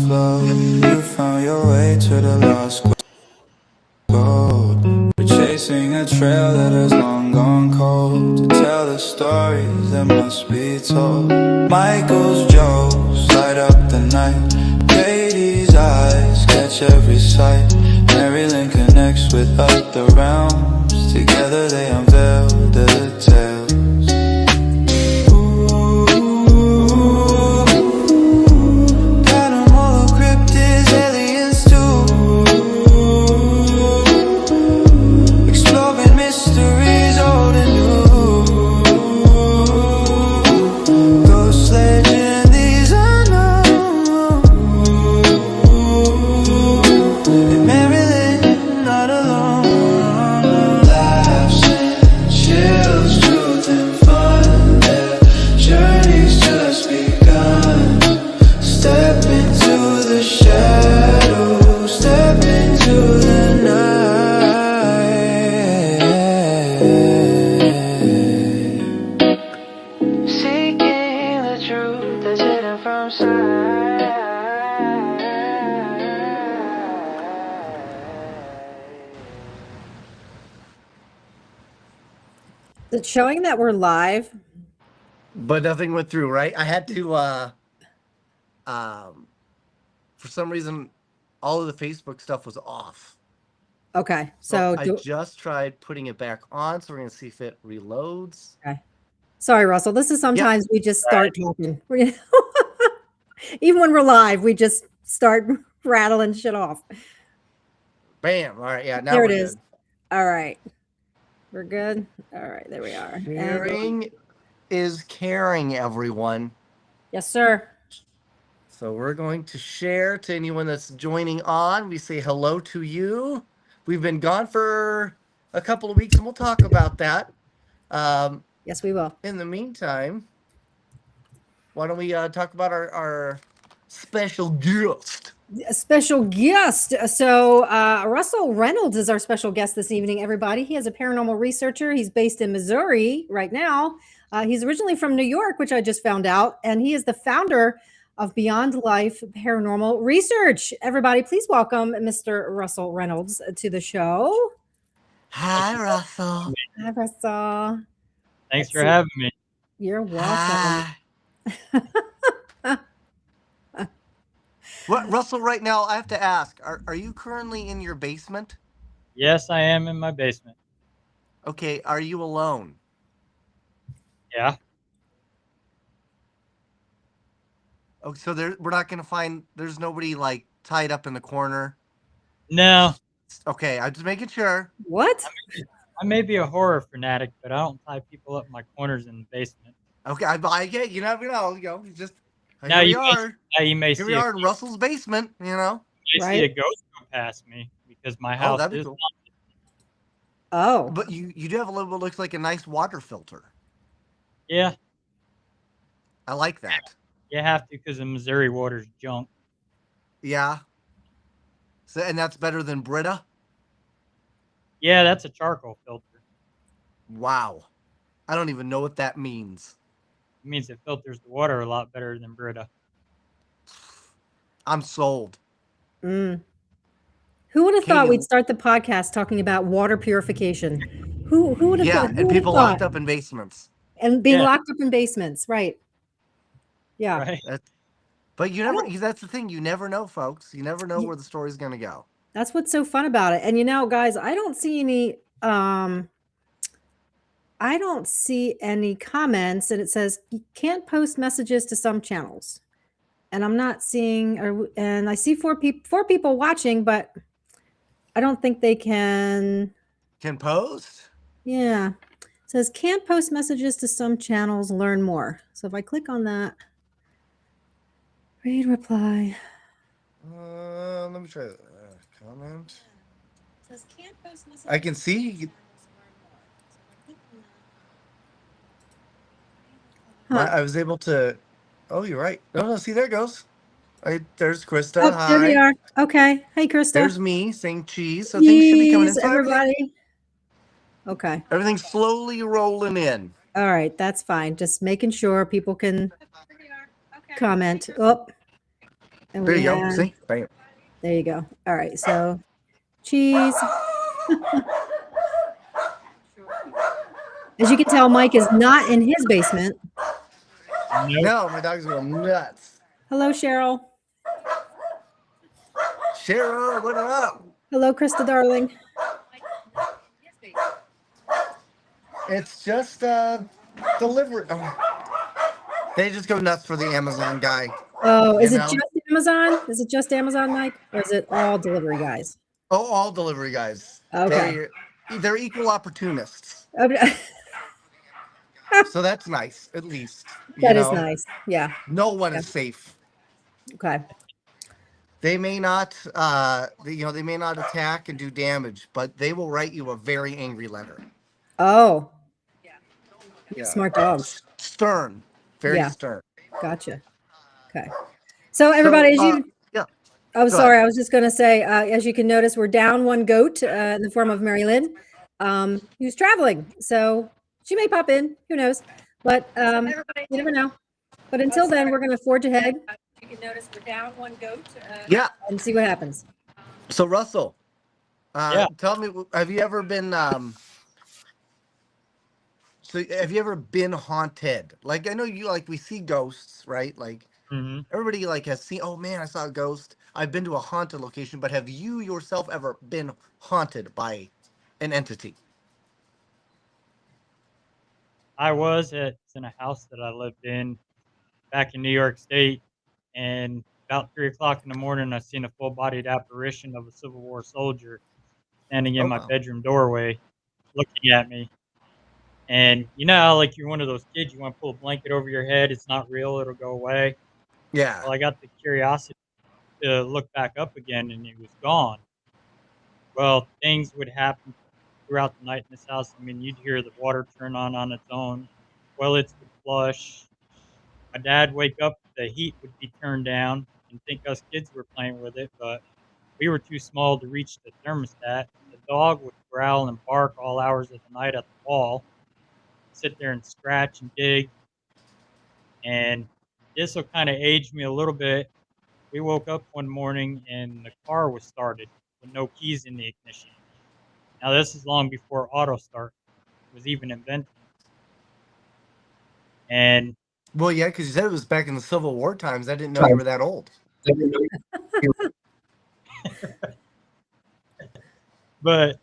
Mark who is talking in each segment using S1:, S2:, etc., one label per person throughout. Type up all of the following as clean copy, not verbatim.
S1: club. You found your way to the lost gold. We're chasing a trail that has long gone cold, to tell the stories that must be told. Michael's jokes light up the night. Brady's eyes catch every sight. MaryLynn connects with other realms. Together they unveil the tales. Paranormal cryptids, aliens too. Exploring mysteries old and new. Ghost legend, these unknown. And MaryLynn, not alone. Laughs and chills, truth and fun. Their journey's just begun. Step into the shadows, step into the night. Seeking the truth that's hidden from sight.
S2: It's showing that we're live.
S3: But nothing went through, right? I had to, for some reason, all of the Facebook stuff was off.
S2: Okay, so
S3: I just tried putting it back on, so we're going to see if it reloads.
S2: okay. Sorry, Russell. This is sometimes we just start talking. Even when we're live, we just start rattling shit off.
S3: Bam. All right. Yeah. Now
S2: There
S3: we're
S2: it is.
S3: good.
S2: All right. We're good. All right. There we are.
S3: Sharing is caring, everyone.
S2: Yes, sir.
S3: So we're going to share to anyone that's joining on. We say hello to you. We've been gone for a couple of weeks, and we'll talk about that.
S2: Yes, we will.
S3: In the meantime, why don't we talk about our special guest?
S2: A special guest. So Russell Reynolds is our special guest this evening, everybody. He is a paranormal researcher. He's based in Missouri right now. He's originally from New York, which I just found out, and he is the founder of Beyond Life Paranormal Research. Everybody, please welcome Mr. Russell Reynolds to the show.
S3: Hi, Russell.
S2: Hi, Russell.
S4: Thanks for having me.
S2: You're welcome.
S3: What, Russell, right now, I have to ask, are you currently in your basement?
S4: Yes, I am in my basement.
S3: Okay, are you alone?
S4: Yeah.
S3: Oh, so we're not going to find, there's nobody like tied up in the corner?
S4: No.
S3: Okay, I'm just making sure.
S2: What?
S4: I may be a horror fanatic, but I don't tie people up in my corners in the basement.
S3: Okay, I get, you never know, you just,
S4: Now
S3: here
S4: you may
S3: we
S4: see
S3: are in Russell's basement,
S4: see a ghost go past me because my house
S3: that'd be
S4: is
S3: cool.
S2: Oh.
S3: But you do have a little bit looks like a nice water filter.
S4: Yeah.
S3: I like that.
S4: You have to because the Missouri water's junk.
S3: Yeah. So, and that's better than Brita?
S4: Yeah, that's a charcoal filter.
S3: Wow. I don't even know what that means.
S4: It means it filters the water a lot better than Brita.
S3: I'm sold.
S2: Who would have thought we'd start the podcast talking about water purification? Who would have thought?
S3: And people locked up in basements.
S2: And being locked up in basements, right. Yeah.
S4: Right.
S3: But you never, that's the thing. You never know, folks. You never know where the story's going to go.
S2: That's what's so fun about it. And guys, I don't see any comments, and it says you can't post messages to some channels. And I'm not seeing, and I see four people watching, but I don't think they can
S3: post.
S2: Yeah. It says can't post messages to some channels, learn more. So if I click on that, read reply.
S3: Let me try that. Comment.
S2: It says can't post messages.
S3: I can see. I was able to. Oh, you're right. No, see, there it goes. There's Krista.
S2: Oh,
S3: hi.
S2: there we are. Okay. Hey, Krista.
S3: There's me saying cheese. So things should be coming in. So
S2: everybody. Okay.
S3: Everything's slowly rolling in.
S2: All right. That's fine. Just making sure people can comment. Oh, And
S3: There
S2: we
S3: you go.
S2: have,
S3: See? Bam.
S2: there you go. All right. So cheese. As you can tell, Mike is not in his basement.
S4: Nope.
S3: No, my dog's going nuts.
S2: Hello, Cheryl.
S3: Cheryl, what up?
S2: Hello, Krista, darling.
S3: It's just delivery. They just go nuts for the Amazon guy.
S2: Oh, is
S3: You
S2: it
S3: know?
S2: just Amazon? Is it just Amazon, Mike? Or is it all delivery guys?
S3: Oh, all delivery guys.
S2: Okay.
S3: They're equal opportunists.
S2: Okay.
S3: So that's nice, at least. You
S2: That is
S3: know,
S2: nice. Yeah.
S3: no one
S2: Yeah.
S3: is safe.
S2: Okay.
S3: They may not, they may not attack and do damage, but they will write you a very angry letter.
S2: Oh,
S3: Yeah.
S2: smart dogs.
S3: Stern, very
S2: Yeah.
S3: stern.
S2: Gotcha. Okay. So everybody, as you,
S3: yeah.
S2: oh,
S3: Go
S2: sorry,
S3: ahead.
S2: I was just going to say, as you can notice, we're down one goat in the form of MaryLynn, who's traveling. So she may pop in, who knows? But you never know. But until then, we're going to forge ahead. You can notice we're down one goat.
S3: Yeah.
S2: And see what happens.
S3: So Russell,
S4: Yeah.
S3: tell me, have you ever been haunted? Like, I know you, like, we see ghosts, right? Like,
S4: Mm-hmm.
S3: everybody like has seen, oh man, I saw a ghost. I've been to a haunted location, but have you yourself ever been haunted by an entity?
S4: I was in a house that I lived in back in New York State, and about 3 o'clock in the morning, I seen a full-bodied apparition of a Civil War soldier standing in
S3: Oh
S4: my
S3: wow.
S4: bedroom doorway, looking at me. And you know how, like, you're one of those kids, you want to pull a blanket over your head. It's not real. It'll go away.
S3: Yeah.
S4: Well, I got the curiosity to look back up again, and it was gone. Well, things would happen throughout the night in this house. I mean, you'd hear the water turn on its own. Toilets would flush. My dad wake up, the heat would be turned down and think us kids were playing with it, but we were too small to reach the thermostat. The dog would growl and bark all hours of the night at the wall, sit there and scratch and dig. And this will kind of age me a little bit. We woke up one morning and the car was started with no keys in the ignition. Now, this is long before auto start was even invented. And
S3: Well, yeah, because you said it was back in the Civil War times. I didn't know you were that old.
S4: but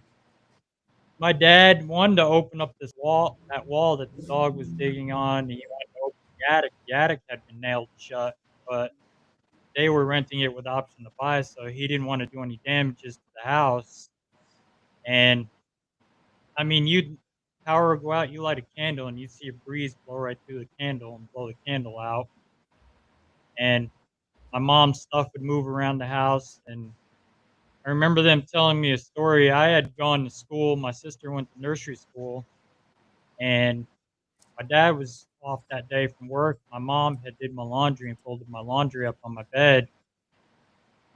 S4: my dad wanted to open up that wall that the dog was digging on. He wanted to open the attic. The attic had been nailed shut, but they were renting it with the option to buy, so he didn't want to do any damages to the house. And I mean, power would go out, you light a candle, and you'd see a breeze blow right through the candle and blow the candle out. And my mom's stuff would move around the house, and I remember them telling me a story. I had gone to school. My sister went to nursery school, and my dad was off that day from work. My mom had did my laundry and folded my laundry up on my bed.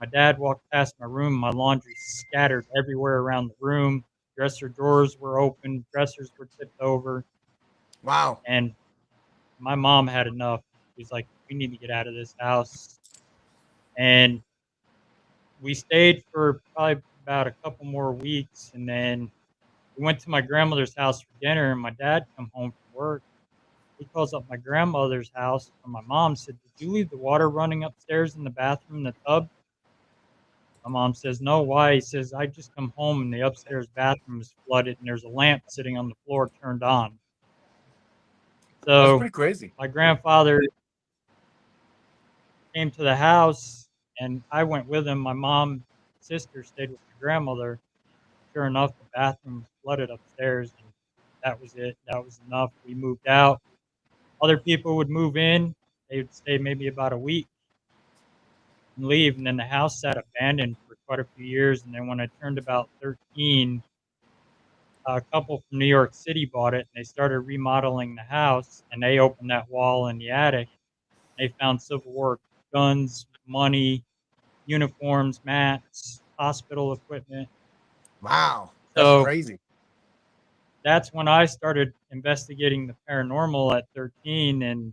S4: My dad walked past my room. My laundry scattered everywhere around the room. Dresser drawers were open. Dressers were tipped over.
S3: Wow.
S4: And my mom had enough. She's like, we need to get out of this house. And we stayed for probably about a couple more weeks. And then we went to my grandmother's house for dinner. And my dad come home from work. He calls up my grandmother's house from my mom, said, did you leave the water running upstairs in the bathroom in the tub? My mom says, no, why? He says, I just come home and the upstairs bathroom is flooded and there's a lamp sitting on the floor turned on.
S3: That's
S4: So
S3: pretty crazy.
S4: my grandfather came to the house and I went with him. My mom, sister stayed with my grandmother. Sure enough, the bathroom was flooded upstairs and that was it. That was enough. We moved out. Other people would move in. They would stay maybe about a week and leave. And then the house sat abandoned for quite a few years. And then when I turned about 13, a couple from New York City bought it and they started remodeling the house and they opened that wall in the attic. They found Civil War guns, money, uniforms, mats, hospital equipment.
S3: Wow. That's
S4: So
S3: crazy.
S4: that's when I started investigating the paranormal at 13 and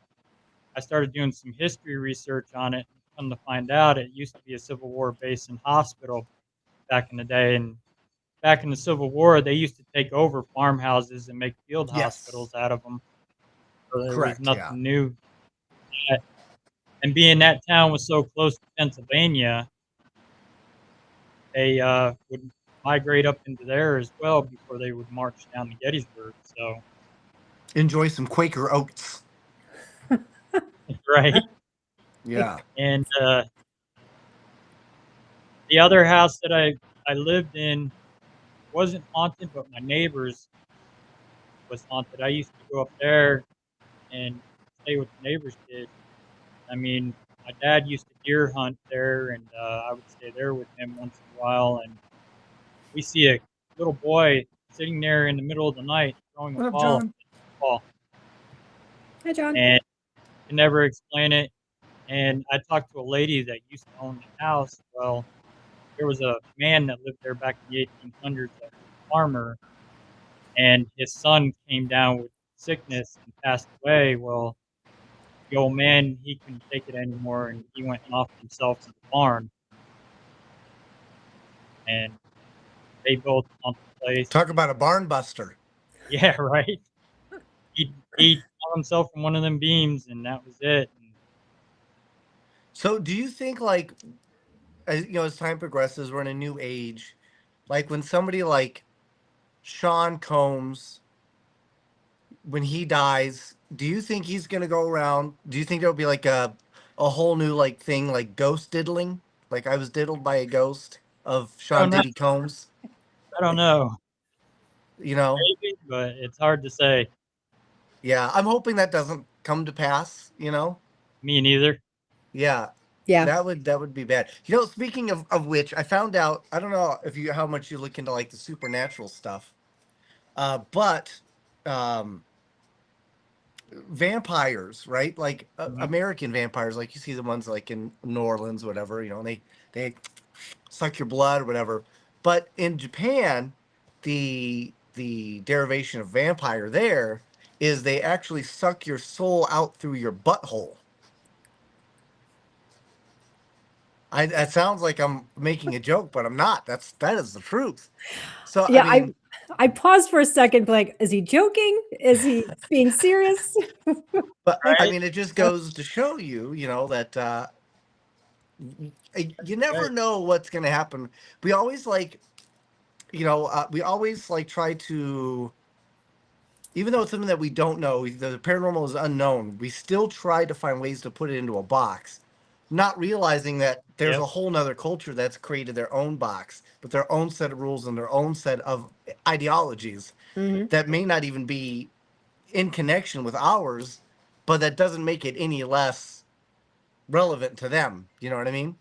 S4: I started doing some history research on it. come to find out, it used to be a Civil War base and hospital back in the day. And back in the Civil War, they used to take over farmhouses and make field
S3: Yes.
S4: hospitals out of them. So there was
S3: Correct.
S4: nothing
S3: Yeah.
S4: new. And being that town was so close to Pennsylvania, they would migrate up into there as well before they would march down to Gettysburg. So,
S3: Enjoy some Quaker oats.
S4: right.
S3: Yeah.
S4: And the other house that I lived in wasn't haunted, but my neighbor's was haunted. I used to go up there and stay with the neighbor's kids. I mean, my dad used to deer hunt there, and I would stay there with him once in a while. And we see a little boy sitting there in the middle of the night throwing a
S3: What up,
S4: ball.
S3: John?
S2: Hi, John.
S4: And can never explain it. And I talked to a lady that used to own the house. Well, there was a man that lived there back in the 1800s that was a farmer, and his son came down with sickness and passed away. Well, the old man, he couldn't take it anymore, and he went and offered himself to the barn. And they both haunt the place.
S3: Talk about a barn buster.
S4: Yeah, right. He hung himself from one of them beams, and that was it. And
S3: So, do you think, like, as time progresses, we're in a new age. Like when somebody like Sean Combs, when he dies, do you think he's gonna go around? Do you think there'll be like a whole new like thing like ghost diddling? Like I was diddled by a ghost of Sean
S4: know.
S3: Diddy Combs.
S4: I don't know,
S3: You know?
S4: maybe, but it's hard to say.
S3: Yeah, I'm hoping that doesn't come to pass. You know?
S4: Me neither.
S3: Yeah.
S2: Yeah.
S3: That would be bad. You know, speaking of which, I found out. I don't know if you how much you look into like the supernatural stuff, but vampires, right? Like
S4: Mhm.
S3: American vampires, like you see the ones like in New Orleans, whatever. You know, they suck your blood or whatever. But in Japan, the derivation of vampire there is they actually suck your soul out through your butthole. That sounds like I'm making a joke, but I'm not. That is the truth. So
S2: Yeah,
S3: I mean,
S2: I paused for a second, like, is he joking? Is he being serious?
S3: but I
S4: Right?
S3: mean, it just goes to show you, you know, that you never
S4: Right.
S3: know what's going to happen. We always like, we always like try to, even though it's something that we don't know, the paranormal is unknown. We still try to find ways to put it into a box, not realizing that there's
S4: Yep.
S3: a whole nother culture that's created their own box with their own set of rules and their own set of ideologies
S2: Mhm.
S3: that may not even be in connection with ours, but that doesn't make it any less relevant to them. You know what I mean?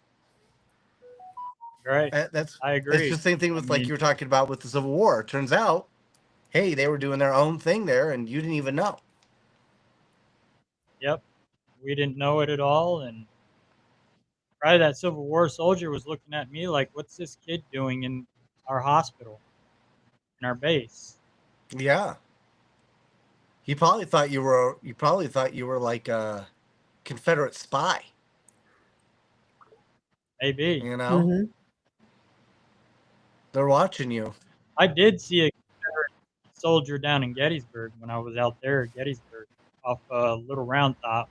S4: Right.
S3: That's
S4: I
S3: it's
S4: agree.
S3: the same thing
S4: I
S3: with like
S4: mean,
S3: you were talking about with the Civil War. It turns out, hey, they were doing their own thing there, and you didn't even know.
S4: yep. We didn't know it at all, and probably that Civil War soldier was looking at me like, "What's this kid doing in our hospital, in our base?"
S3: Yeah, he probably thought you were. You probably thought you were like a Confederate spy.
S4: Maybe.
S3: You know,
S2: Mhm.
S3: they're watching you.
S4: I did see a Confederate soldier down in Gettysburg when I was out there at Gettysburg, off a Little Round Top.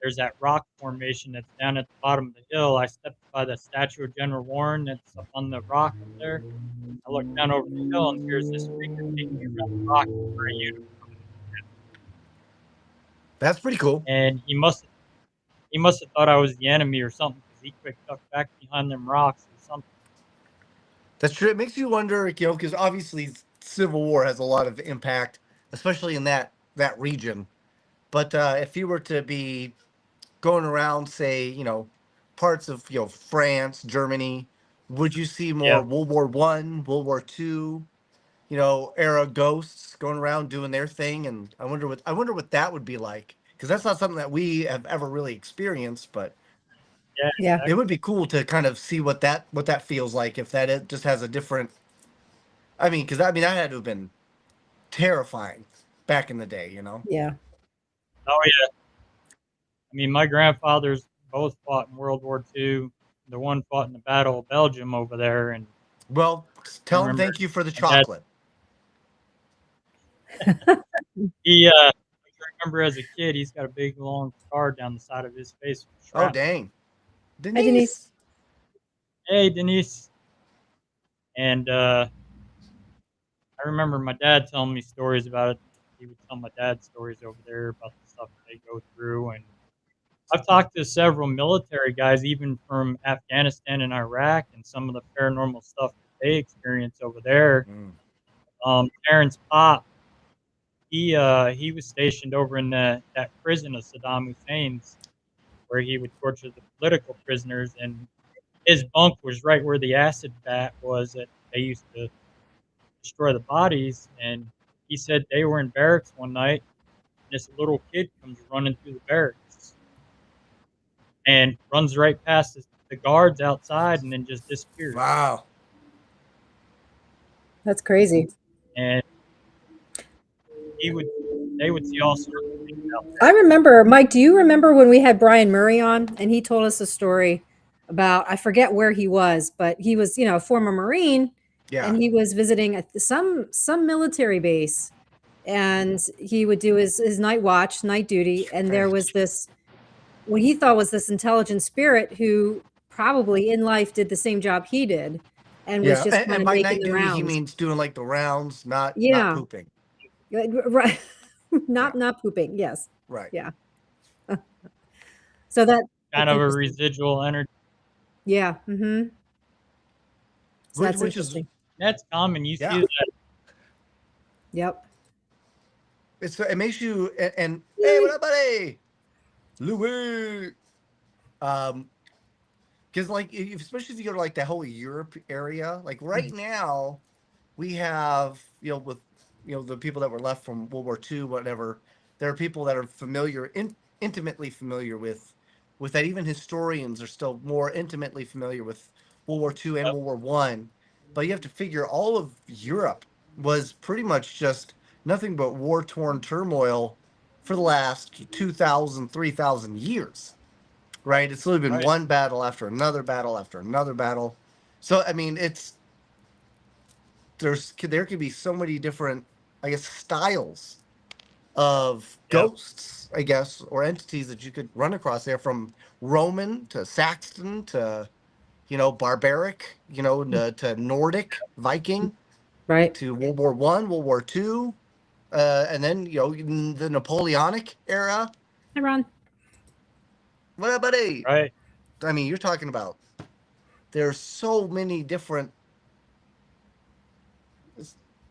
S4: There's that rock formation that's down at the bottom of the hill. I stepped by the statue of General Warren that's up on the rock up there. I look down over the hill, and there's this figure taking me around the rock in a gray uniform.
S3: That's pretty cool.
S4: And he must have thought I was the enemy or something, because he quick ducked back behind them rocks or something.
S3: That's true. It makes you wonder, because obviously Civil War has a lot of impact, especially in that region. But if you were to be going around, say, parts of France, Germany, would you see more
S4: Yeah,
S3: World War I, World War II, era ghosts going around doing their thing? And I wonder what that would be like, because that's not something that we have ever really experienced. But
S4: yeah,
S2: Yeah.
S3: it would be cool to kind of see what that feels like, if it just has a different. I mean, because that had to have been terrifying back in the day.
S2: Yeah.
S4: oh yeah. I mean, my grandfather's both fought in World War II. The one fought in the Battle of Belgium over there, and
S3: Well,
S4: I
S3: tell him
S4: remember
S3: thank you for the
S4: my dad.
S3: chocolate.
S4: I remember as a kid, he's got a big long scar down the side of his face from
S3: Oh,
S4: shrapnel.
S3: dang.
S2: Hi, Denise.
S4: Hey, Denise. And I remember my dad telling me stories about it. He would tell my dad stories over there about the stuff that they go through. And I've talked to several military guys, even from Afghanistan and Iraq, and some of the paranormal stuff that they experience over there. Terrence Pop, he was stationed over in that prison of Saddam Hussein's, where he would torture the political prisoners, and his bunk was right where the acid vat was that they used to destroy the bodies. And he said they were in barracks one night, and this little kid comes running through the barracks and runs right past the guards outside and then just disappears.
S3: Wow.
S2: That's crazy.
S4: And they would see all sorts of things out
S2: I remember, Mike, do you remember when we had Brian Murray on and he told us a story about, I forget where he was, but he was, a former Marine
S3: Yeah.
S2: and he was visiting some military base and he would do his night watch, night duty. And there was this, what he thought was this intelligent spirit who probably in life did the same job he did and was just kind
S3: and
S2: of
S3: by
S2: making
S3: night
S2: the
S3: duty,
S2: rounds.
S3: he means doing like the rounds, not
S2: Yeah.
S3: pooping.
S2: Right. Not pooping. Yes.
S3: Right.
S2: Yeah. So that
S4: kind of a residual energy.
S2: Yeah. Mm-hmm. So that's
S3: Which is
S2: interesting.
S4: That's common. You
S3: Yeah.
S4: see that.
S2: Yep.
S3: it makes you and hey, what up, buddy? Louis. Because like especially if you go to like the whole Europe area, like right now we have with the people that were left from World War II, whatever. There are people that are familiar, intimately familiar with that. Even historians are still more intimately familiar with World War II and World War One. But you have to figure all of Europe was pretty much just nothing but war-torn turmoil for the last 2,000, 3,000 years. Right? It's literally been one battle after another battle after another battle. So I mean, there could be so many different, I guess, styles of ghosts, I guess, or entities that you could run across there, from Roman to Saxon to barbaric, to Nordic, Viking,
S2: Right.
S3: to World War One, World War II, and then in the Napoleonic era.
S2: Hi, Ron.
S3: What up, buddy?
S4: Right.
S3: I mean, you're talking about there's so many different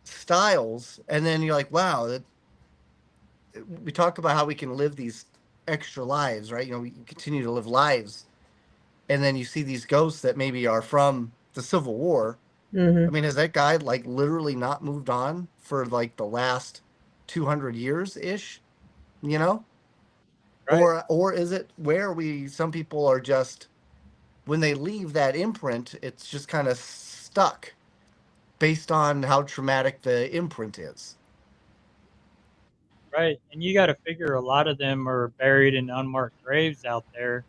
S3: styles, and then you're like, wow, we talk about how we can live these extra lives, right? We continue to live lives, and then you see these ghosts that maybe are from the Civil War.
S2: Mm-hmm.
S3: I mean, has that guy like literally not moved on for like the last 200 years ish?
S4: Right.
S3: Or is it where some people are just, when they leave that imprint, it's just kind of stuck based on how traumatic the imprint is.
S4: Right. And you got to figure a lot of them are buried in unmarked graves out there.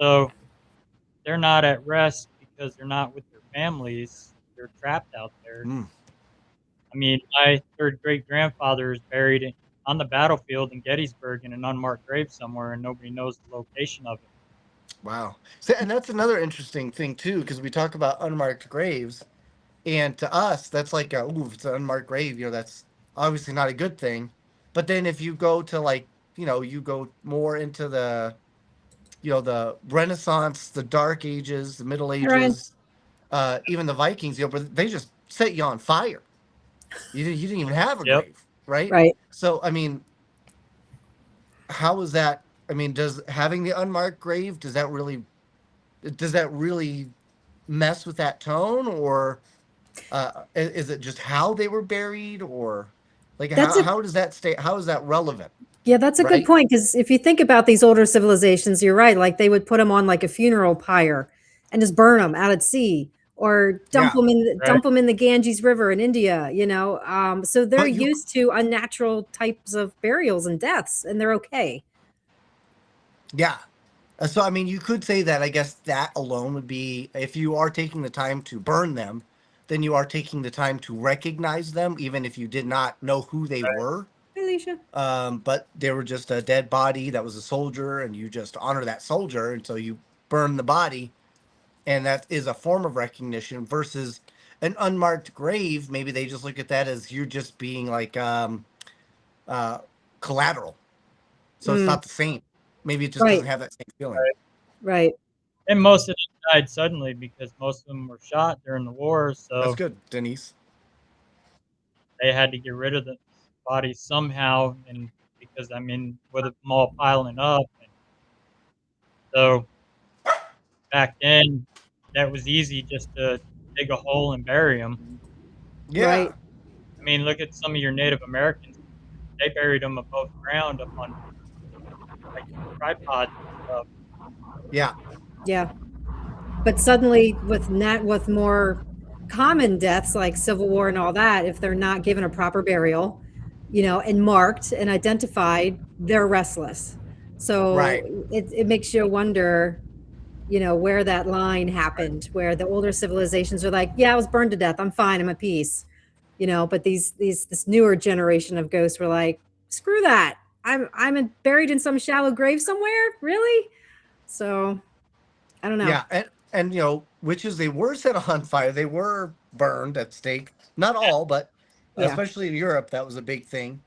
S4: So they're not at rest because they're not with their families. They're trapped out there. I mean, my third great grandfather is buried on the battlefield in Gettysburg in an unmarked grave somewhere, and nobody knows the location of it.
S3: Wow. So, and that's another interesting thing too, because we talk about unmarked graves, and to us, that's like, it's an unmarked grave. That's obviously not a good thing. But then if you go to like, you go more into the, the Renaissance, the Dark Ages, the Middle Ages, even the Vikings, but they just set you on fire. You didn't even have a grave, right?
S2: Right.
S3: So, I mean, how is that? I mean, does having the unmarked grave, does that really mess with that tone, or is it just how they were buried, or like how does that stay? How is that relevant?
S2: Yeah, that's a good point, because if you think about these older civilizations, you're right. Like they would put them on like a funeral pyre and just burn them out at sea, or dump them in the Ganges River in India. So they're used to unnatural types of burials and deaths, and they're okay.
S3: Yeah, So, I mean, you could say that, I guess that alone would be, if you are taking the time to burn them, then you are taking the time to recognize them, even if you did not know who they were.
S2: Hi, Alicia.
S3: But they were just a dead body that was a soldier, and you just honor that soldier, and so you burn the body, and that is a form of recognition versus an unmarked grave. Maybe they just look at that as you're just being like uh, collateral, so it's
S2: Mm,
S3: not the same. Maybe it just doesn't
S2: right,
S3: have that same feeling.
S4: Right.
S2: right.
S4: And most of them died suddenly because most of them were shot during the war,
S3: That's
S4: so
S3: good, Denise.
S4: they had to get rid of the bodies somehow, and because I mean, with them all piling up, and so back then that was easy just to dig a hole and bury them.
S3: Yeah,
S2: Right.
S4: I mean, look at some of your Native Americans; they buried them above ground up on like tripods and stuff.
S3: yeah,
S2: Yeah. But suddenly, with more common deaths like Civil War and all that, if they're not given a proper burial, and marked and identified, they're restless. So
S3: right.
S2: it makes you wonder, where that line happened, where the older civilizations are like, yeah, I was burned to death. I'm fine. I'm at peace. But this newer generation of ghosts were like, screw that. I'm buried in some shallow grave somewhere. Really? So I don't know.
S3: Yeah, and witches, they were set on fire. They were burned at stake. Not all, but
S2: Yeah.
S3: especially in Europe, that was a big thing.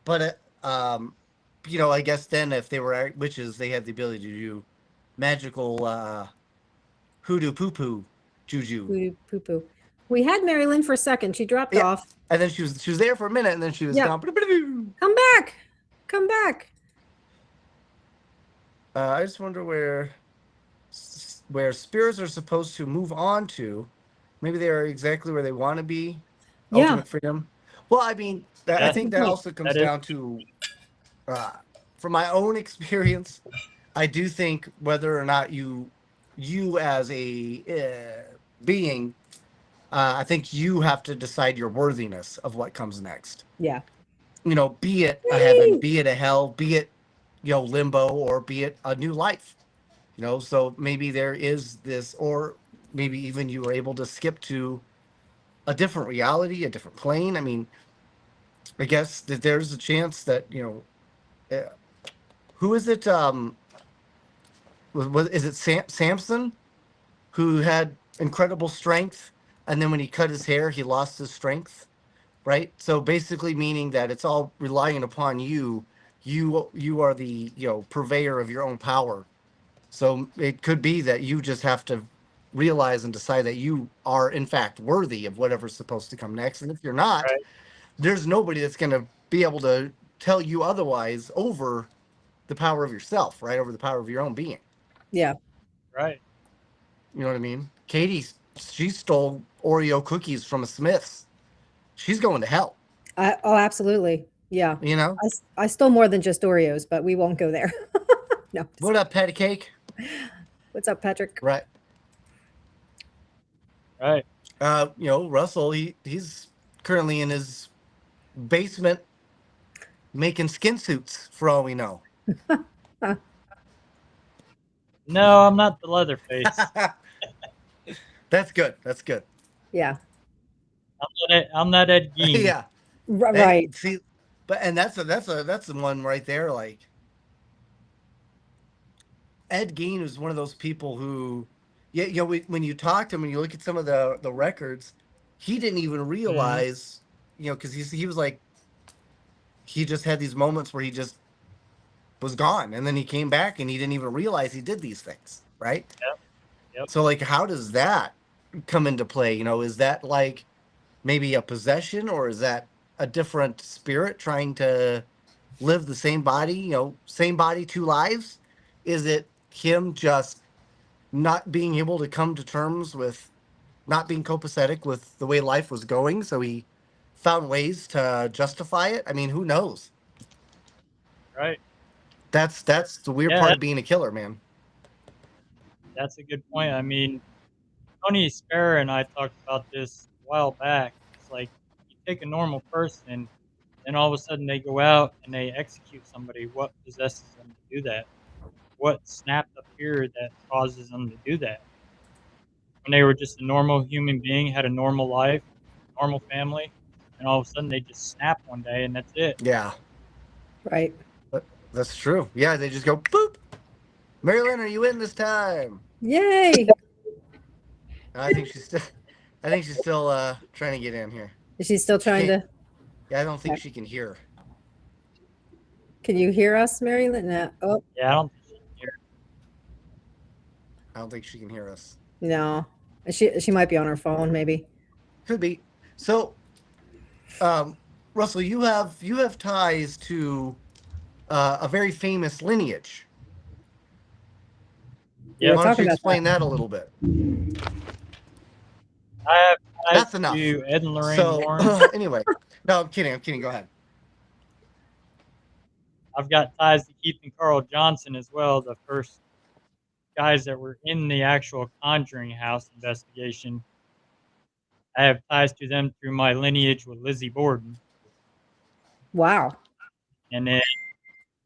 S3: But I guess then if they were witches, they had the ability to do magical hoodoo poo poo juju.
S2: Poo poo. We had MaryLynn for a second. She dropped
S3: Yeah,
S2: off.
S3: and then she was there for a minute, and then she was
S2: Yep.
S3: gone.
S2: Come back. Come back.
S3: I just wonder where spirits are supposed to move on to. Maybe they are exactly where they want to be.
S2: Yeah.
S3: Ultimate freedom. Well, I mean, I
S2: That's
S4: Yeah,
S2: a
S3: think
S2: good
S3: that
S2: point.
S3: also comes
S4: that is.
S3: down to, uh, from my own experience, I do think whether or not you as a being, I think you have to decide your worthiness of what comes next.
S2: Yeah.
S3: Be it a heaven,
S2: Yay!
S3: be it a hell, be it limbo, or be it a new life. So maybe there is this, or maybe even you were able to skip to a different reality, a different plane. I mean, I guess that there's a chance that who is it? Is it Samson, who had incredible strength, and then when he cut his hair, he lost his strength, right? So basically, meaning that it's all relying upon you. You are the purveyor of your own power. So it could be that you just have to realize and decide that you are in fact worthy of whatever's supposed to come next. And if you're not,
S4: Right,
S3: there's nobody that's going to be able to tell you otherwise over the power of yourself, right? Over the power of your own being.
S2: Yeah.
S4: right.
S3: You know what I mean? Katie, she stole Oreo cookies from a Smith's. She's going to hell,
S2: Oh, absolutely. Yeah.
S3: you know?
S2: I stole more than just Oreos, but we won't go there. No.
S3: What up, patty cake?
S2: What's up, Patrick?
S3: Right.
S4: Right.
S3: Russell, he's currently in his basement making skin suits for all we know.
S4: No, I'm not the Leatherface.
S3: That's good. That's good.
S2: Yeah.
S4: I'm not Ed Gein.
S3: Yeah.
S2: Right.
S3: See, and that's the one right there. Like Ed Gein was one of those people who, yeah, when you talk to him and you look at some of the records, he didn't even
S4: Mhm.
S3: realize, because he was like, he just had these moments where he just was gone, and then he came back and he didn't even realize he did these things, right?
S4: Yep. Yep.
S3: So like, how does that come into play? Is that like maybe a possession, or is that a different spirit trying to live the same body, same body, two lives? Is it him just not being able to come to terms with not being copacetic with the way life was going, so he found ways to justify it? I mean, who knows?
S4: Right.
S3: That's the weird
S4: Yeah,
S3: part of being a killer, man.
S4: that's a good point. I mean, Tony Sparrow and I talked about this a while back. It's like you take a normal person, and all of a sudden they go out and they execute somebody. What possesses them to do that? what snapped up here that causes them to do that. When they were just a normal human being, had a normal life, normal family, and all of a sudden they just snap one day and that's it.
S3: Yeah,
S2: Right.
S3: that's true. Yeah, they just go boop. MaryLynn, are you in this time?
S2: Yay.
S3: I think she's still. I think she's still trying to get in here.
S2: Is she still
S3: She
S2: trying
S3: can't.
S2: to?
S3: Yeah, I don't think she can hear.
S2: Can you hear us, MaryLynn? No. Oh,
S4: Yeah, I don't think she can hear.
S3: I don't think she can hear us.
S2: no. She might be on her phone, maybe.
S3: Could be. So, Russell, you have ties to a very famous lineage.
S2: We were
S3: Why don't
S2: talking
S3: you
S2: about
S3: explain that a little bit?
S4: I have ties
S3: That's enough.
S4: to Ed and Lorraine
S3: So,
S4: Warren.
S3: anyway, no, I'm kidding. I'm kidding. Go ahead.
S4: I've got ties to Keith and Carl Johnson as well, the first guys that were in the actual Conjuring House investigation. I have ties to them through my lineage with Lizzie Borden.
S2: Wow.
S4: And then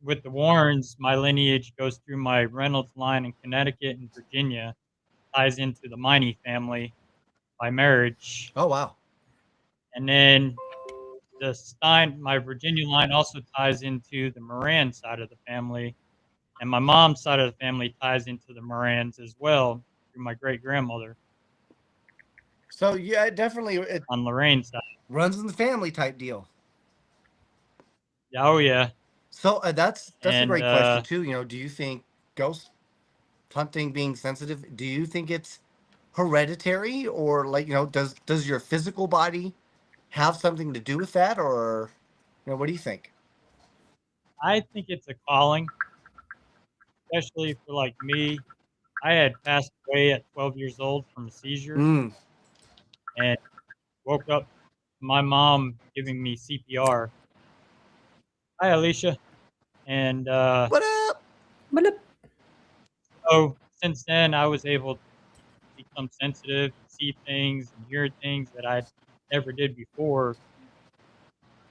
S4: with the Warrens, my lineage goes through my Reynolds line in Connecticut and Virginia, ties into the Miney family by marriage.
S3: Oh wow.
S4: And then the Stein, my Virginia line also ties into the Moran side of the family. And my mom's side of the family ties into the Morans as well through my great grandmother
S3: So yeah, it
S4: on Lorraine's side.
S3: runs in the family type deal.
S4: Yeah, oh yeah.
S3: So that's a
S4: And
S3: great question too. Do you think ghost hunting being sensitive? Do you think it's hereditary, or like does your physical body have something to do with that, or what do you think?
S4: I think it's a calling, especially for like me. I had passed away at 12 years old from a seizure
S3: Mm.
S4: and woke up to my mom giving me CPR. Hi, Alicia. And
S3: What up?
S2: But
S4: so since then, I was able to become sensitive, see things, and hear things that I never did before.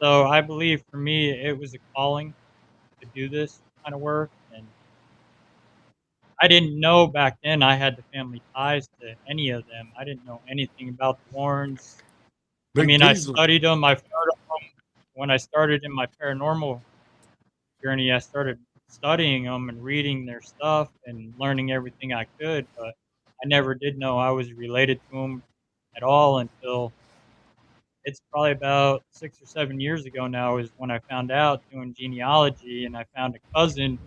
S4: So I believe for me, it was a calling to do this kind of work. And I didn't know back then I had the family ties to any of them. I didn't know anything about the Warrens. I
S3: Big
S4: mean, I
S3: Diesel.
S4: studied them. I've heard of them. When I started in my paranormal journey, I started studying them and reading their stuff and learning everything I could. But I never did know I was related to them at all until it's probably about 6 or 7 years ago now is when I found out doing genealogy, and I found a cousin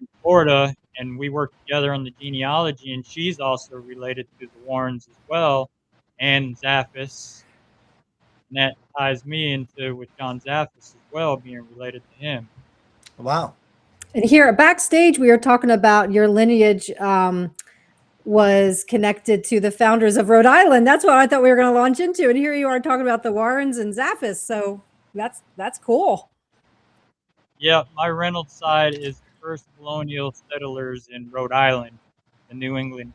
S4: in Florida, and we worked together on the genealogy, and she's also related to the Warrens as well, and Zaffis, and that ties me into with John Zaffis as well, being related to him.
S3: Wow.
S2: and here backstage, we were talking about your lineage was connected to the founders of Rhode Island. That's what I thought we were going to launch into. And here you are talking about the Warrens and Zaffis. So that's cool.
S4: Yeah, my Reynolds side is the first colonial settlers in Rhode Island, the New England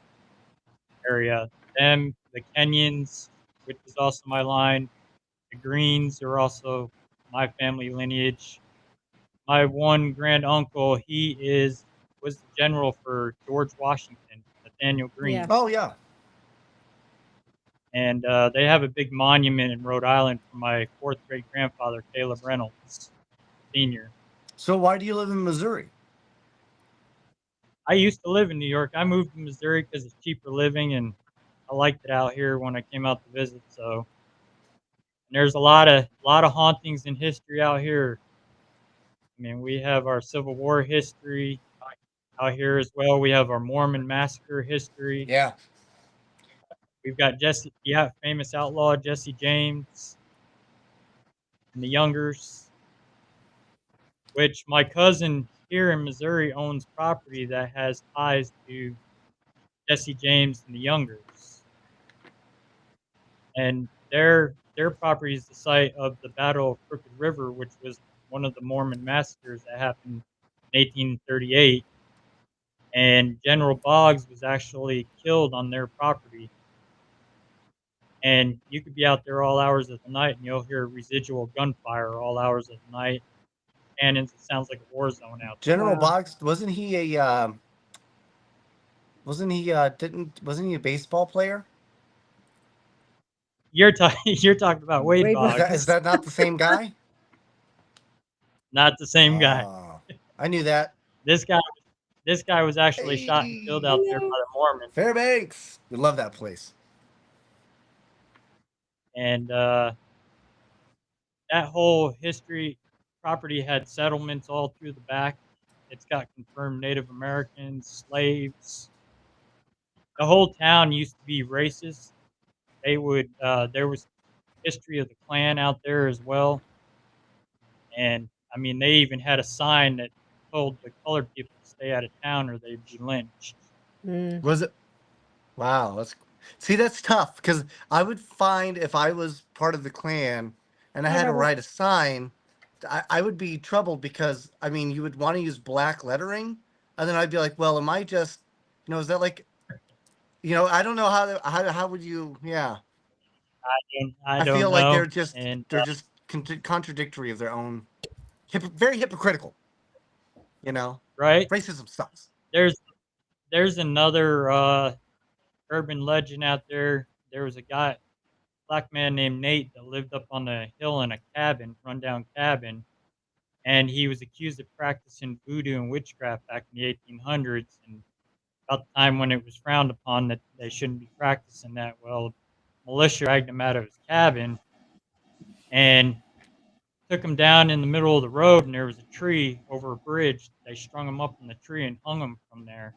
S4: area. Them, the Kenyans, which is also my line. The Greens are also my family lineage. My one grand uncle, was the general for George Washington, Nathaniel Greene,
S2: Yeah.
S3: Oh yeah.
S4: and they have a big monument in Rhode Island for my fourth great grandfather, Caleb Reynolds, Sr.
S3: So why do you live in Missouri?
S4: I used to live in New York. I moved to Missouri because it's cheaper living, and I liked it out here when I came out to visit. So, and there's a lot of hauntings and history out here. I mean, we have our Civil War history out here as well. We have our Mormon massacre history.
S3: Yeah.
S4: We've got famous outlaw Jesse James and the Youngers, which my cousin here in Missouri owns property that has ties to Jesse James and the Youngers. And their property is the site of the Battle of Crooked River, which was one of the Mormon massacres that happened in 1838. And General Boggs was actually killed on their property. And you could be out there all hours of the night and you'll hear residual gunfire all hours of the night. cannons. It sounds like a war zone out there.
S3: General
S2: Wow.
S3: Boggs, wasn't he a baseball player?
S4: You're talking about Wade
S2: Wade
S3: Is
S4: Boggs,
S3: that not the same guy?
S4: not the same guy.
S3: Oh, I knew that.
S4: This guy was actually shot and killed out there by
S2: No.
S4: the Mormons.
S3: Fairbanks. We love that place.
S4: And that whole property had settlements all through the back. It's got confirmed Native Americans, slaves. The whole town used to be racist. There was history of the Klan out there as well. And I mean, they even had a sign that told the colored people to stay out of town or they'd be lynched.
S2: Mm.
S3: Was it? Wow. That's tough because I would find if I was part of the Klan and I had to write a sign, I would be troubled because I mean you would want to use black lettering, and then I'd be like, well, am I just, is that like, I don't know how would you, yeah.
S4: I
S3: I
S4: don't
S3: feel
S4: know.
S3: like they're just
S4: And
S3: contradictory of their own, very hypocritical.
S4: right,
S3: Racism sucks.
S4: there's another urban legend out there. There was a black man named Nate that lived up on the hill in a rundown cabin, and he was accused of practicing voodoo and witchcraft back in the 1800s. And about the time when it was frowned upon that they shouldn't be practicing that, well, militia dragged him out of his cabin and took him down in the middle of the road, and there was a tree over a bridge. They strung him up on the tree and hung him from there.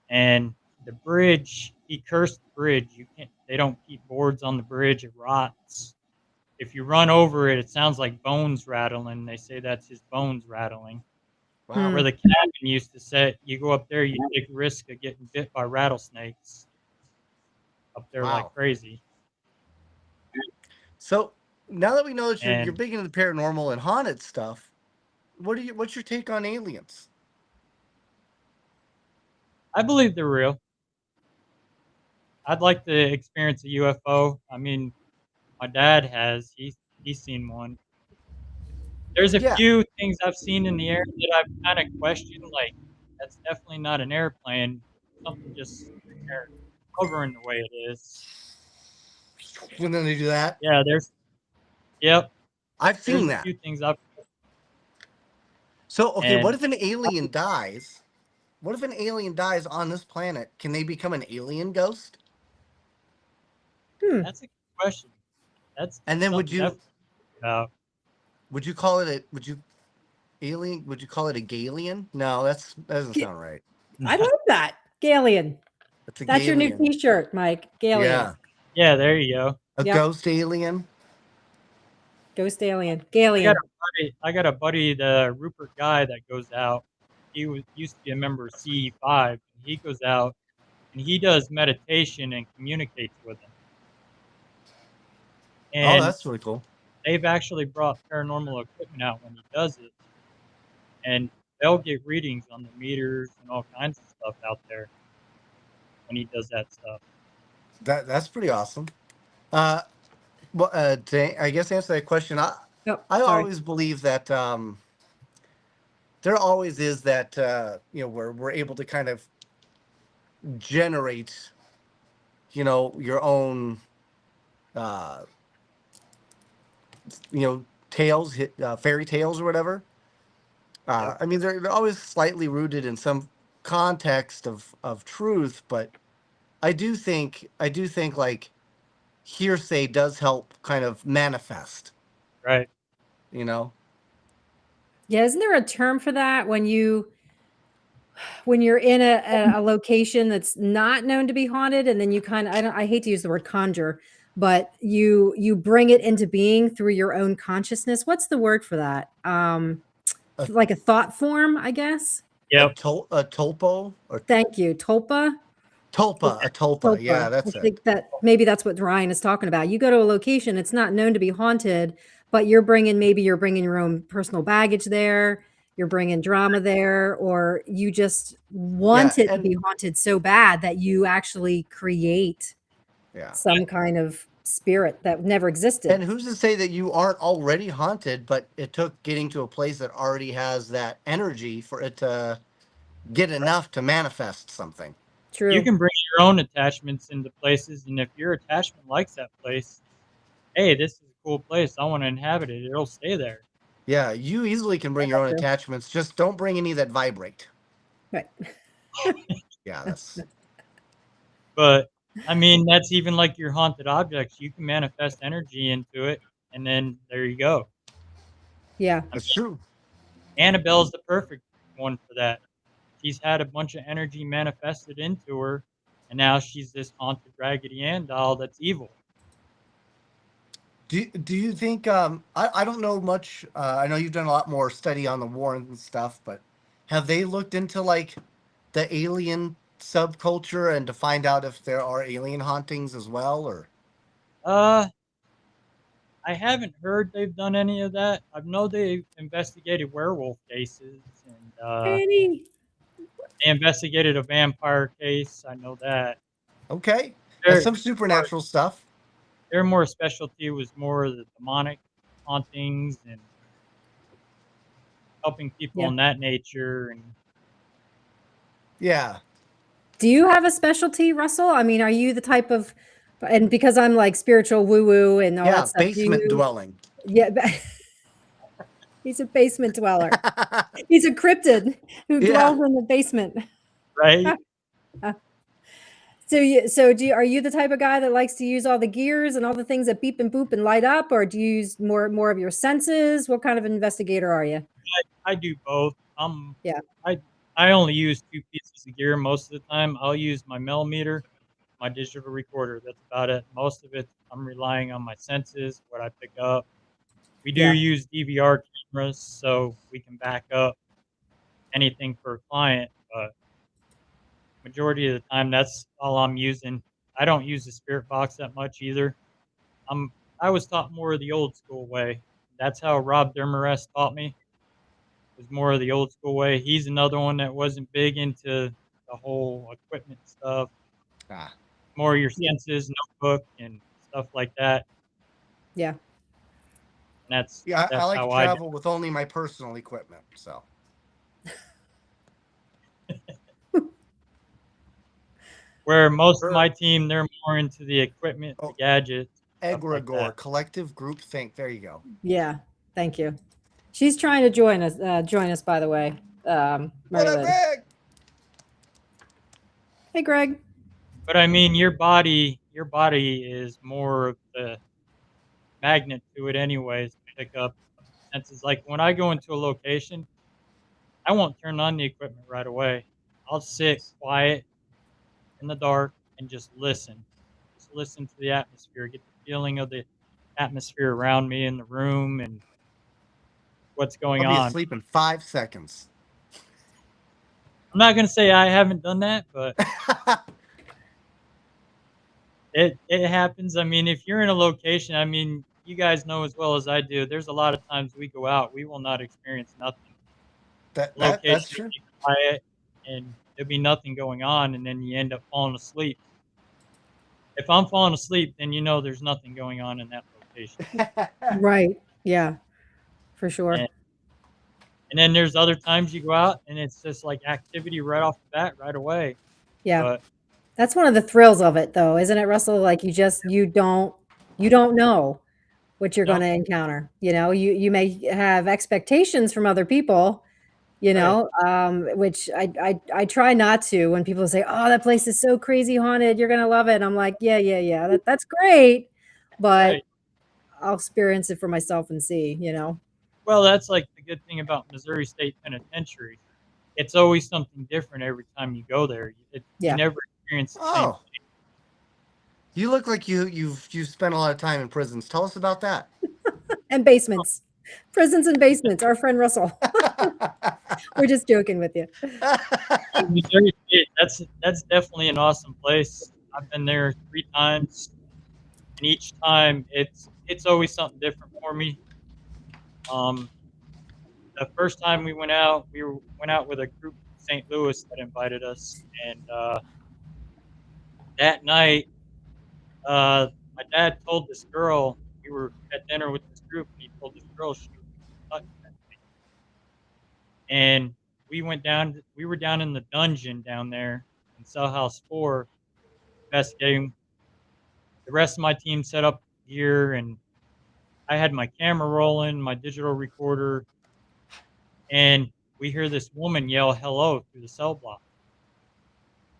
S4: And the bridge, he cursed the bridge. They don't keep boards on the bridge. It rots. If you run over it, it sounds like bones rattling. They say that's his bones rattling.
S3: Wow.
S4: Where the cabin used to sit, you go up there, you take a risk of getting bit by rattlesnakes up there
S3: Wow.
S4: like crazy.
S3: So now that we know that you're
S4: And
S3: big into the paranormal and haunted stuff, what's your take on aliens?
S4: I believe they're real. I'd like to experience a UFO. I mean, my dad has. He's seen one. There's a
S3: Yeah.
S4: few things I've seen in the air that I've kind of questioned. Like, that's definitely not an airplane. Something just sitting there hovering the way it is.
S3: When then they do that?
S4: Yeah, Yep.
S3: I've seen
S4: There's a
S3: that.
S4: few things I've.
S3: So, okay, what
S4: And
S3: if an alien dies? What if an alien dies on this planet? Can they become an alien ghost?
S4: that's a good question. That's
S3: And then would
S4: something
S3: you
S4: definitely
S3: would you call it would you call it a Galien? No, that doesn't sound right.
S2: I love that. Galleon. That's your new
S3: Galien.
S2: t-shirt, Mike. Galleon.
S3: Yeah.
S4: Yeah, there you go.
S3: A
S2: Yep.
S3: ghost alien?
S2: Ghost alien.
S4: I
S2: Galleon.
S4: got a buddy, the Rupert guy that goes out. He used to be a member of CE5. He goes out and he does meditation and communicates with them. And
S3: Oh, that's really cool.
S4: they've actually brought paranormal equipment out when he does it, and they'll get readings on the meters and all kinds of stuff out there when he does that stuff.
S3: That's pretty awesome. Well, I guess to answer that question, I
S2: Sorry.
S3: always believe that there always is that where we're able to kind of generate, your own, tales, fairy tales or whatever.
S4: Yep.
S3: I mean, they're always slightly rooted in some context of truth, but I do think like hearsay does help kind of manifest,
S4: Right.
S2: Yeah, isn't there a term for that when you're in a location that's not known to be haunted, and then you kind of I hate to use the word conjure, but you bring it into being through your own consciousness. What's the word for that? Like a thought form, I guess.
S4: Yep.
S3: A tulpo or
S2: Thank you, tulpa.
S3: tulpa, a tulpa. Yeah, that's
S2: I
S3: it.
S2: think that maybe that's what Ryan is talking about. You go to a location, it's not known to be haunted, but you're bringing your own personal baggage there. You're bringing drama there, or you just want it to be haunted so bad that you actually create some kind of spirit that never existed.
S3: And who's to say that you aren't already haunted, but it took getting to a place that already has that energy for it to get enough to manifest something.
S2: True.
S4: You can bring your own attachments into places, and if your attachment likes that place, hey, this is a cool place, I want to inhabit it, it'll stay there.
S3: Yeah, you easily can bring your own
S2: True.
S3: attachments. Just don't bring any that vibrate.
S2: Right.
S3: Yeah, that's
S4: But I mean, that's even like your haunted objects. You can manifest energy into it, and then there you go.
S2: Yeah.
S3: true.
S4: Annabelle's the perfect one for that. She's had a bunch of energy manifested into her, and now she's this haunted Raggedy Ann doll that's evil.
S3: Do you think I don't know much, I know you've done a lot more study on the Warrens and stuff, but have they looked into like the alien subculture and to find out if there are alien hauntings as well, or
S4: I haven't heard they've done any of that. I know they've investigated werewolf cases, and
S2: Annie.
S4: they investigated a vampire case. I know that.
S3: okay, that's
S4: Their
S3: some supernatural stuff.
S4: their more specialty was more of the demonic hauntings and helping people
S2: Yeah.
S4: in that nature. And
S3: Yeah.
S2: Do you have a specialty, Russell? I mean, are you the type of, and because I'm like spiritual woo woo and all
S3: Yeah,
S2: that stuff.
S3: basement dwelling.
S2: Yeah. He's a basement dweller. He's a cryptid who
S3: Yeah.
S2: dwells in the basement.
S4: right,
S2: Are you the type of guy that likes to use all the gears and all the things that beep and boop and light up, or do you use more of your senses? What kind of investigator are you?
S4: I do both.
S2: Yeah.
S4: I only use 2 pieces of gear most of the time. I'll use my millimeter, my digital recorder. That's about it. Most of it, I'm relying on my senses, what I pick up. We do
S2: Yeah.
S4: use DVR cameras, so we can back up anything for a client, but majority of the time, that's all I'm using. I don't use the spirit box that much either. I was taught more of the old school way. That's how Rob Demarest taught me. Was more of the old school way. He's another one that wasn't big into the whole equipment stuff.
S3: Ah.
S4: More your senses, notebook, and stuff like that.
S2: Yeah.
S4: And that's
S3: Yeah, I like
S4: how
S3: to
S4: I
S3: travel with only my personal equipment, so.
S4: Where most of my team, they're more into the equipment, the
S3: Oh,
S4: gadgets, stuff like
S3: Egregore,
S4: that.
S3: collective group think. There you go.
S2: Yeah. Thank you. She's trying to join us, by the way.
S3: What up,
S2: MaryLynn.
S3: Greg?
S2: Hey, Greg.
S4: But I mean, your body is more of the magnet to it anyways to pick up senses. Like when I go into a location, I won't turn on the equipment right away. I'll sit quiet in the dark and just listen. Just listen to the atmosphere, get the feeling of the atmosphere around me in the room and what's going
S3: I'll be
S4: on.
S3: asleep in 5 seconds.
S4: I'm not going to say I haven't done that, but it happens. I mean, if you're in a location, I mean, you guys know as well as I do, there's a lot of times we go out, we will not experience nothing.
S3: that's
S4: Location
S3: true.
S4: will be quiet and there'll be nothing going on, and then you end up falling asleep. If I'm falling asleep, then you know there's nothing going on in that location.
S2: Right. Yeah. For sure.
S4: And then there's other times you go out and it's just like activity right off the bat, right away.
S2: Yeah.
S4: But
S2: That's one of the thrills of it, though, isn't it, Russell? Like you don't know what you're
S4: No.
S2: going to encounter. You know, you may have expectations from other people, you know, which I try not to. When people say, "Oh, that place is so crazy haunted, you're gonna love it," I'm like, yeah, that's great, but
S4: Right.
S2: I'll experience it for myself and see. You know.
S4: Well, that's like the good thing about Missouri State Penitentiary. It's always something different every time you go there. You
S2: Yeah.
S4: never experience the same.
S3: Oh, you look like you've spent a lot of time in prisons. Tell us about that.
S2: And basements, prisons and basements. Our friend Russell. We're just joking with you.
S4: Missouri State, that's definitely an awesome place. I've been there 3 times, and each time it's always something different for me. The first time we went out, went out with a group from St. Louis that invited us, and that night, my my dad told this girl, we were at dinner with this group, and he told this girl she was touched that night. And we were down in the dungeon down there in Cell House 4 investigating. The rest of my team set up gear, and I had my camera rolling, my digital recorder, and we hear this woman yell hello through the cell block.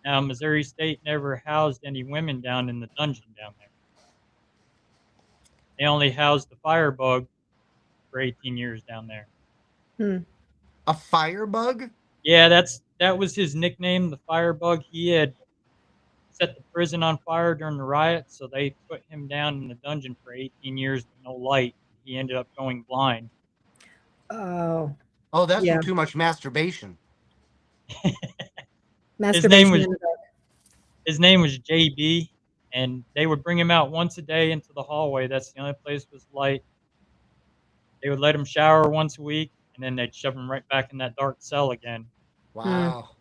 S4: Now, Missouri State never housed any women down in the dungeon down there. They only housed the firebug for 18 years down there.
S3: A firebug?
S4: Yeah, that was his nickname, the firebug. He had set the prison on fire during the riot, so they put him down in the dungeon for 18 years with no light. He ended up going blind.
S2: Oh,
S3: Oh, that's
S2: Yeah.
S3: from too much masturbation.
S2: masturbation.
S4: was-
S2: in the dark.
S4: His name was JB, and they would bring him out once a day into the hallway. That's the only place with light. They would let him shower once a week, and then they'd shove him right back in that dark cell again.
S3: Wow.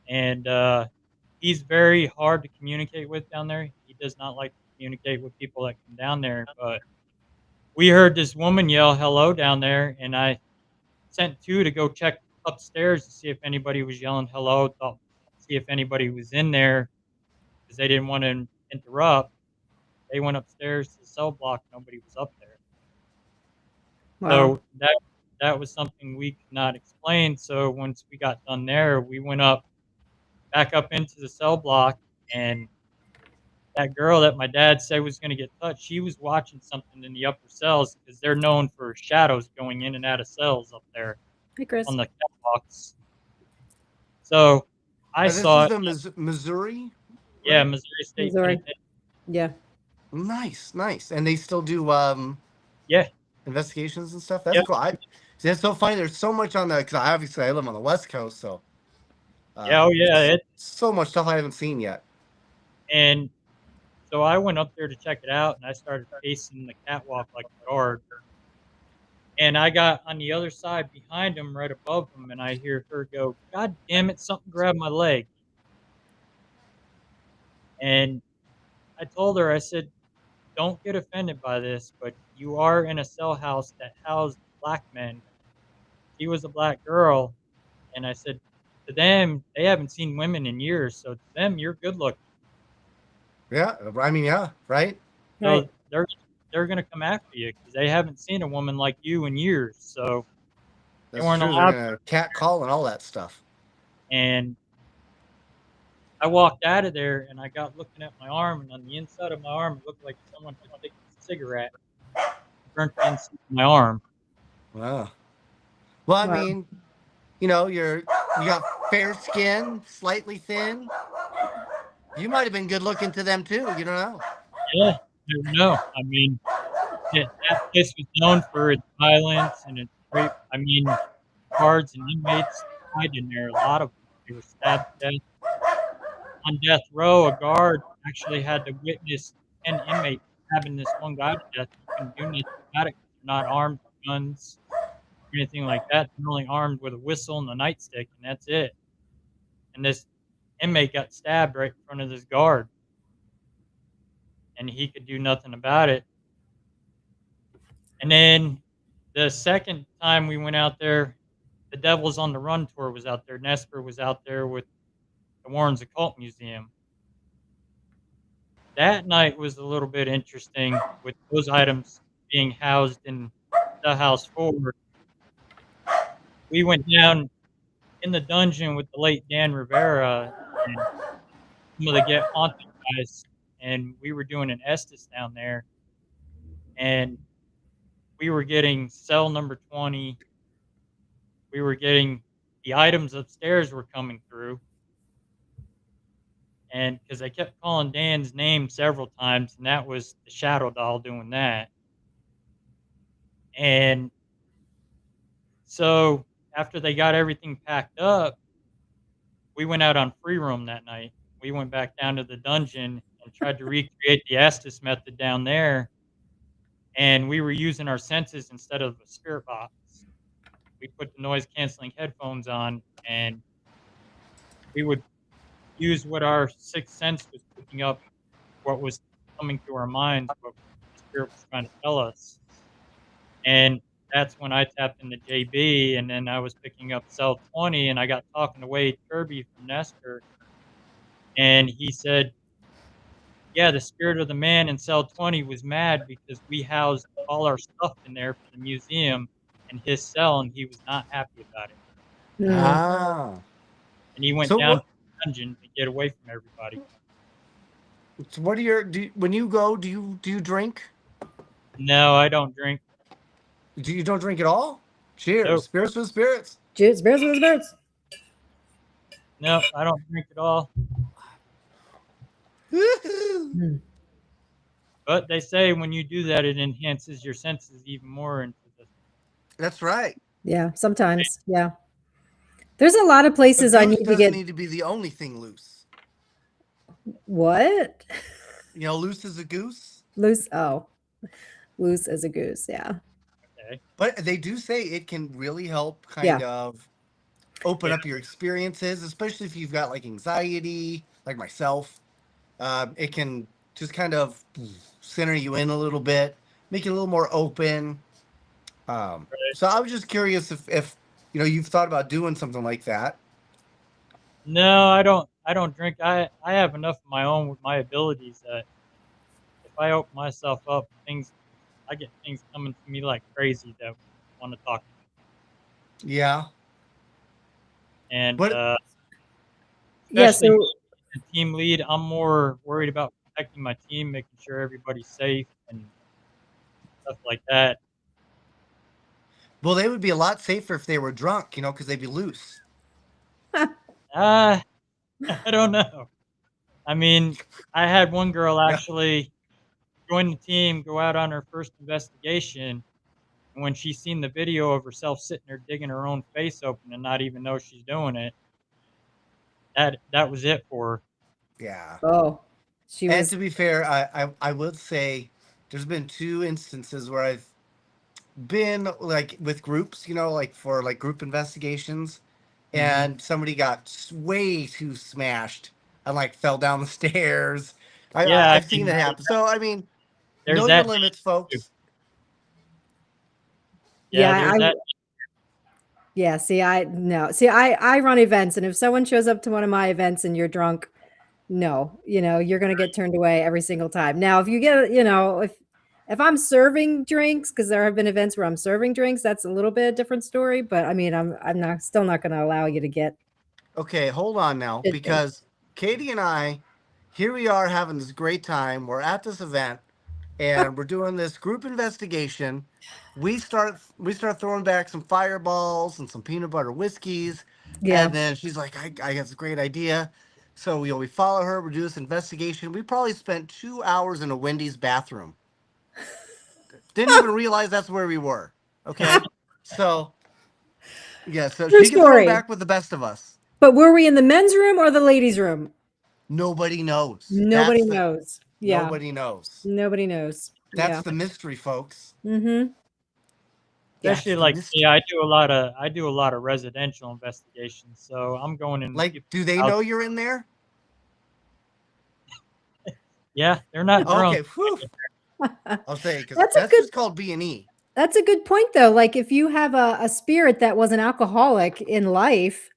S4: And he's very hard to communicate with down there. He does not like to communicate with people that come down there. But we heard this woman yell hello down there, and I sent two to go check upstairs to see if anybody was yelling hello, see if anybody was in there, because they didn't want to interrupt. They went upstairs to the cell block. Nobody was up there.
S2: Wow.
S4: So that was something we could not explain. So once we got done there, we went back up into the cell block, and that girl that my dad said was going to get touched, she was watching something in the upper cells because they're known for shadows going in and out of cells up there
S2: Hey, Chris.
S4: on the catwalks. So I
S3: And this
S4: saw
S3: is
S4: it.
S3: the Missouri?
S4: Yeah,
S3: right?
S4: Missouri State
S2: Missouri.
S4: Penitentiary.
S2: Yeah.
S3: Nice. And they still do
S4: Yeah.
S3: investigations and stuff. That's
S4: Yep.
S3: cool. See, that's so funny. There's so much on the because I live on the West Coast, so
S4: Yeah, oh yeah.
S3: so much stuff I haven't seen yet.
S4: And so I went up there to check it out, and I started pacing the catwalk like a guard. And I got on the other side behind him, right above him, and I hear her go, "God damn it, something grabbed my leg." And I told her, I said, "Don't get offended by this, but you are in a cell house that housed black men." She was a black girl, and I said, to them, they haven't seen women in years, so to them, you're good looking.
S3: Yeah, I mean, yeah, right.
S2: Right.
S4: So they're gonna come after you because they haven't seen a woman like you in years. So they
S3: That's
S4: weren't
S3: true. They're
S4: allowed.
S3: gonna cat call and all that stuff.
S4: And I walked out of there, and I got looking at my arm, and on the inside of my arm, it looked like someone had taken a cigarette, burnt the inside of my arm.
S3: Wow. Well, I
S2: Wow.
S3: mean, you got fair skin, slightly thin. You might have been good looking to them too. You don't know.
S4: Yeah, I don't know. I mean, that place was known for its violence and its rape. I mean, guards and inmates died in there. A lot of them, they were stabbed to death. On death row, a guard actually had to witness 10 inmates stabbing this one guy to death. You couldn't do anything about it. They're not armed with guns or anything like that. They're only armed with a whistle and a nightstick, and that's it. And this inmate got stabbed right in front of this guard, and he could do nothing about it. And then the second time we went out there, the Devils on the Run tour was out there. Nesper was out there with the Warren's Occult Museum. That night was a little bit interesting with those items being housed in the house forward. We went down in the dungeon with the late Dan Rivera and some of the Get Haunted guys, and we were doing an Estes down there. And we were getting cell number 20. We were getting the items upstairs were coming through. And because I kept calling Dan's name several times, and that was the shadow doll doing that. And so after they got everything packed up, we went out on free roam that night. We went back down to the dungeon and tried to recreate the Estes method down there. And we were using our senses instead of a spirit box. We put the noise canceling headphones on, and we would use what our sixth sense was picking up, what was coming to our minds what the spirit was trying to tell us. And that's when I tapped into JB, and then I was picking up Cell 20, and I got talking to Wade Kirby from Nestor, and he said, yeah, the spirit of the man in Cell 20 was mad because we housed all our stuff in there for the museum in his cell, and he was not happy about it.
S3: Ah.
S4: And he went
S3: So
S4: down to
S3: what?
S4: the dungeon to get away from everybody.
S3: So what are your? When you go, do you drink?
S4: No, I don't drink.
S3: Do you don't drink at all? Cheers,
S4: Nope.
S3: spirits with spirits.
S2: Cheers, bears with birds.
S4: No, I don't drink at all.
S3: Woohoo!
S4: But they say when you do that, it enhances your senses even more into the.
S3: That's right.
S2: Yeah, sometimes. Yeah. There's a lot of
S3: But
S2: places I
S3: goose
S2: need to
S3: doesn't
S2: get.
S3: need to be the only thing loose.
S2: What?
S3: You know, loose as a goose.
S2: Loose. Oh, loose as a goose. Yeah.
S4: Okay.
S3: But they do say it can really help
S2: Yeah.
S3: kind of open
S4: Yeah.
S3: up your experiences, especially if you've got like anxiety, like myself. It can just kind of center you in a little bit, make you a little more open. So I was just curious if you know you've thought about doing something like that.
S4: No, I don't. I don't drink. I have enough of my own with my abilities that if I open myself up, I get things coming to me like crazy that want to talk to me.
S3: Yeah,
S4: And
S3: but
S2: Yeah.
S4: especially
S2: So,
S4: me being the team lead, I'm more worried about protecting my team, making sure everybody's safe and stuff like that.
S3: well, they would be a lot safer if they were drunk, you know, because they'd be loose.
S4: Uh, I don't know. I mean, I had one girl
S3: Yeah.
S4: actually join the team, go out on her first investigation, and when she seen the video of herself sitting there digging her own face open and not even know she's doing it, that was it for her.
S3: Yeah.
S2: oh, she
S3: And
S2: was.
S3: to be fair, I would say there's been two instances where I've been like with groups, you know, like for like group investigations,
S4: Mhm.
S3: and somebody got way too smashed and like fell down the stairs.
S4: Yeah, I
S3: I've seen
S4: mean,
S3: it happen. So I mean,
S4: there's
S3: know your
S4: that
S3: limits,
S4: too.
S3: folks.
S4: Yeah,
S2: Yeah.
S4: there's that.
S2: Yeah. See, I no. See, I run events, and if someone shows up to one of my events and you're drunk, no, you're going to get turned away every single time. Now, if you get, if I'm serving drinks, because there have been events where I'm serving drinks, that's a little bit different story. But I mean, I'm not still not going to allow you to get
S3: Okay, hold on now,
S2: shit faced.
S3: because Katie and I, here we are having this great time. We're at this event, and we're doing this group investigation. We start throwing back some fireballs and some peanut butter whiskeys,
S2: Yeah.
S3: and then she's like, "I got a great idea." So we follow her. We do this investigation. We probably spent 2 hours in a Wendy's bathroom. Didn't even realize that's where we were. Okay, so yeah, so
S2: True
S3: she gets thrown
S2: story.
S3: back with the best of us.
S2: But were we in the men's room or the ladies' room?
S3: Nobody knows.
S2: Nobody
S3: That's the
S2: knows. Yeah.
S3: Nobody knows.
S2: Nobody knows.
S3: That's
S2: Yeah.
S3: the mystery, folks.
S2: Mm-hmm.
S3: That's
S4: Especially
S3: the
S4: like
S3: mystery.
S4: me, I do a lot of residential investigations, so I'm going into
S3: Like,
S4: people's
S3: do they know
S4: houses.
S3: you're in there?
S4: Yeah, they're not drunk.
S3: Okay, whew. I'll say because
S2: That's a
S3: that's
S2: good
S3: just called B&E.
S2: That's a good point, though. Like, if you have a spirit that was an alcoholic in life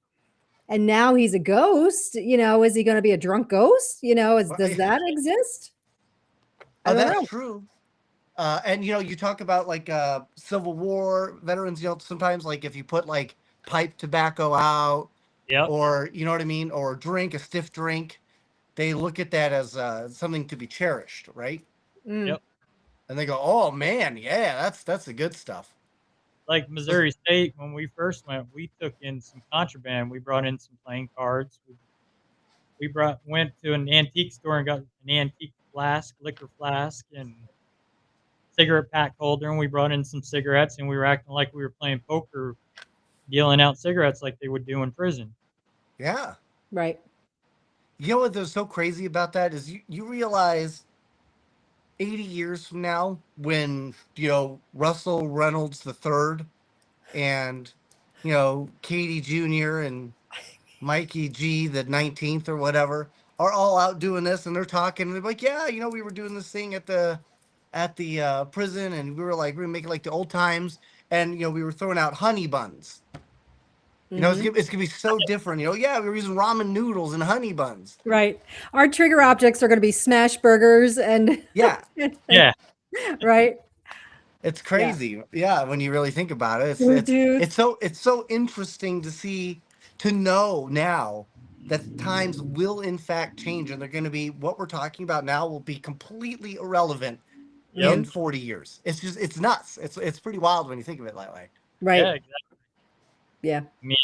S2: and now he's a ghost, is he going to be a drunk ghost?
S3: Well,
S2: Does that exist? I
S3: oh,
S2: don't
S3: that's
S2: know.
S3: true. And you talk about like Civil War veterans. Sometimes like if you put like pipe tobacco out,
S4: Yep.
S3: or you know what I mean, or drink a stiff drink, they look at that as something to be cherished, right?
S2: Mm.
S4: Yep.
S3: And they go, "Oh man, yeah, that's the good stuff."
S4: Like Missouri State, when we first went, we took in some contraband. We brought in some playing cards. Went to an antique store and got an antique liquor flask, and cigarette pack holder, and we brought in some cigarettes, and we were acting like we were playing poker, dealing out cigarettes like they would do in prison.
S3: Yeah.
S2: Right.
S3: You know what's so crazy about that is you realize 80 years from now when, Russell Reynolds the third and, Katie Jr. and Mikey G the 19th or whatever, are all out doing this, and they're talking, and they're like, yeah, you know, we were doing this thing at the prison, and we were making like the old times, and you know, we were throwing out honey buns. You know,
S2: Mhm.
S3: it's gonna be so different. You know, yeah, we were using ramen noodles and honey buns.
S2: Right. Our trigger objects are going to be smash burgers and
S3: Yeah,
S4: Yeah.
S2: right.
S3: it's
S2: Yeah.
S3: crazy. Yeah, when you really think about it,
S2: Bluetooth.
S3: it's so interesting to see, to know now that times will in fact change, and they're going to be, what we're talking about now will be completely irrelevant
S4: Yep.
S3: in
S2: Mhm.
S3: 40 years. It's just, it's nuts. It's pretty wild when you think of it that way.
S4: Yeah.
S2: Right.
S4: Exactly.
S2: Yeah.
S4: I mean,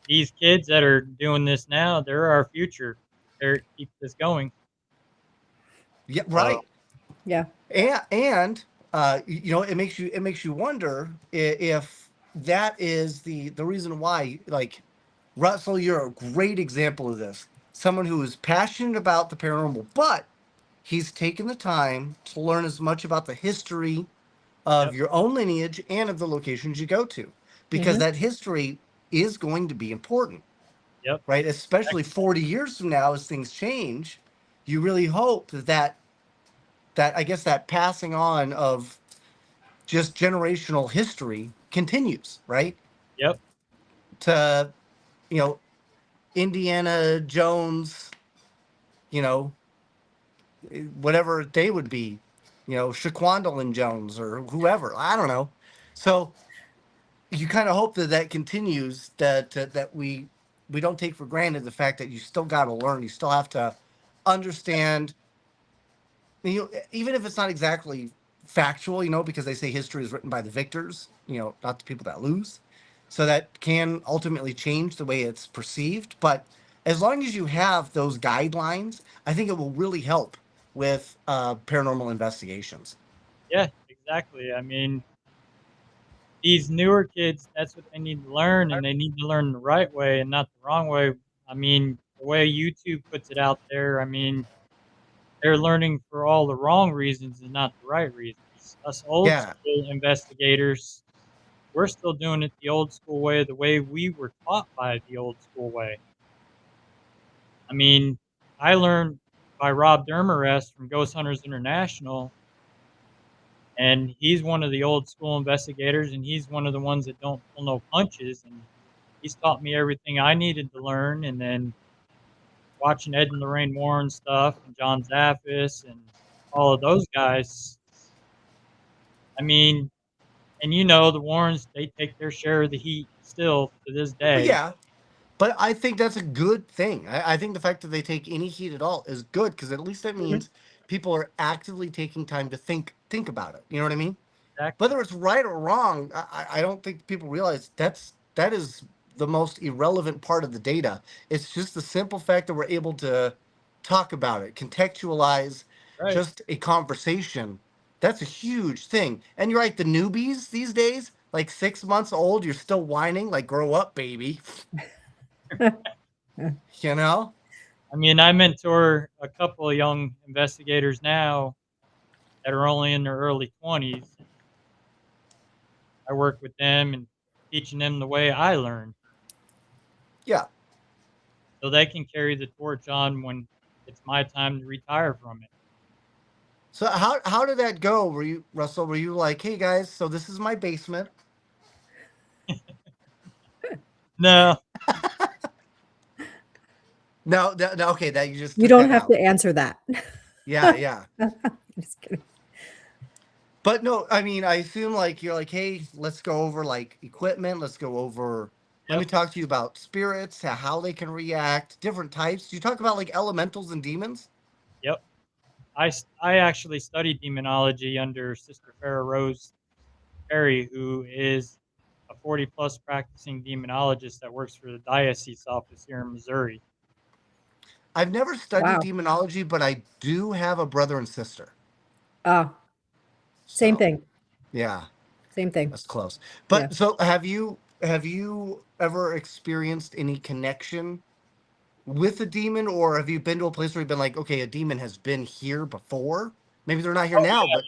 S4: these kids that are doing this now, they're our future. They're keep this going.
S3: Yeah,
S4: So
S3: right.
S2: Yeah.
S3: And you know, it makes you wonder if that is the reason why, like, Russell, you're a great example of this. Someone who is passionate about the paranormal, but he's taken the time to learn as much about the history of
S4: yep.
S3: your own lineage and of the locations you go to, because
S2: Mhm.
S3: that history is going to be important,
S4: Yep.
S3: right? Especially 40 years from now, as things change, you really hope that I guess that passing on of just generational history continues, right?
S4: Yep.
S3: To, you know, Indiana Jones, you know, whatever they would be, you know, Shaquandolin Jones or whoever. I don't know. So you kind of hope that that continues. That we don't take for granted the fact that you still got to learn. You still have to understand. You know, even if it's not exactly factual, you know, because they say history is written by the victors, you know, not the people that lose. So that can ultimately change the way it's perceived. But as long as you have those guidelines, I think it will really help with paranormal investigations.
S4: Yeah. Exactly. I mean, these newer kids, that's what they need to learn, and they need to learn the right way and not the wrong way. I mean, the way YouTube puts it out there, I mean, they're learning for all the wrong reasons and not the right reasons. Us old
S3: Yeah,
S4: school investigators, we're still doing it the old school way, the way we were taught by the old school way. I mean, I learned by Rob Dermarest from Ghost Hunters International, and he's one of the old school investigators, and he's one of the ones that don't pull no punches, and he's taught me everything I needed to learn. And then watching Ed and Lorraine Warren stuff and John Zaffis and all of those guys, I mean, and you know, the Warrens, they take their share of the heat still to this day.
S3: yeah. But I think that's a good thing. I think the fact that they take any heat at all is good, because at least that
S2: Mhm.
S3: means people are actively taking time to think about it. You know what I mean?
S4: Exactly.
S3: Whether it's right or wrong, I don't think people realize that is the most irrelevant part of the data. It's just the simple fact that we're able to talk about it, contextualize
S4: Right.
S3: just a conversation. That's a huge thing. And you're right, the newbies these days, like 6 months old, you're still whining, like, grow up, baby. You know?
S4: I mean, I mentor a couple of young investigators now that are only in their early 20s. I work with them and teaching them the way I learned
S3: Yeah.
S4: so they can carry the torch on when it's my time to retire from it.
S3: So how did that go? Were you, Russell? Were you like, hey guys, so this is my basement?
S4: No,
S3: No, no, okay, that you just
S2: You
S3: took
S2: don't
S3: that
S2: have
S3: out.
S2: to answer that.
S3: Yeah, yeah.
S2: Just kidding.
S3: But no, I mean, I assume like you're like, hey, let's go over like equipment. Let's go over. Let me
S4: yep,
S3: talk to you about spirits, how they can react, different types. Do you talk about like elementals and demons?
S4: yep. I actually studied demonology under Sister Farrah Rose Perry, who is a 40 plus practicing demonologist that works for the diocese office here in Missouri.
S3: I've never studied
S2: Wow.
S3: demonology, but I do have a brother and sister.
S2: Oh, same
S3: So
S2: thing.
S3: yeah,
S2: Same thing.
S3: that's close.
S2: Yeah.
S3: But so have you ever experienced any connection with a demon, or have you been to a place where you've been like, okay, a demon has been here before? Maybe they're not here
S4: Oh
S3: now,
S4: yeah,
S3: but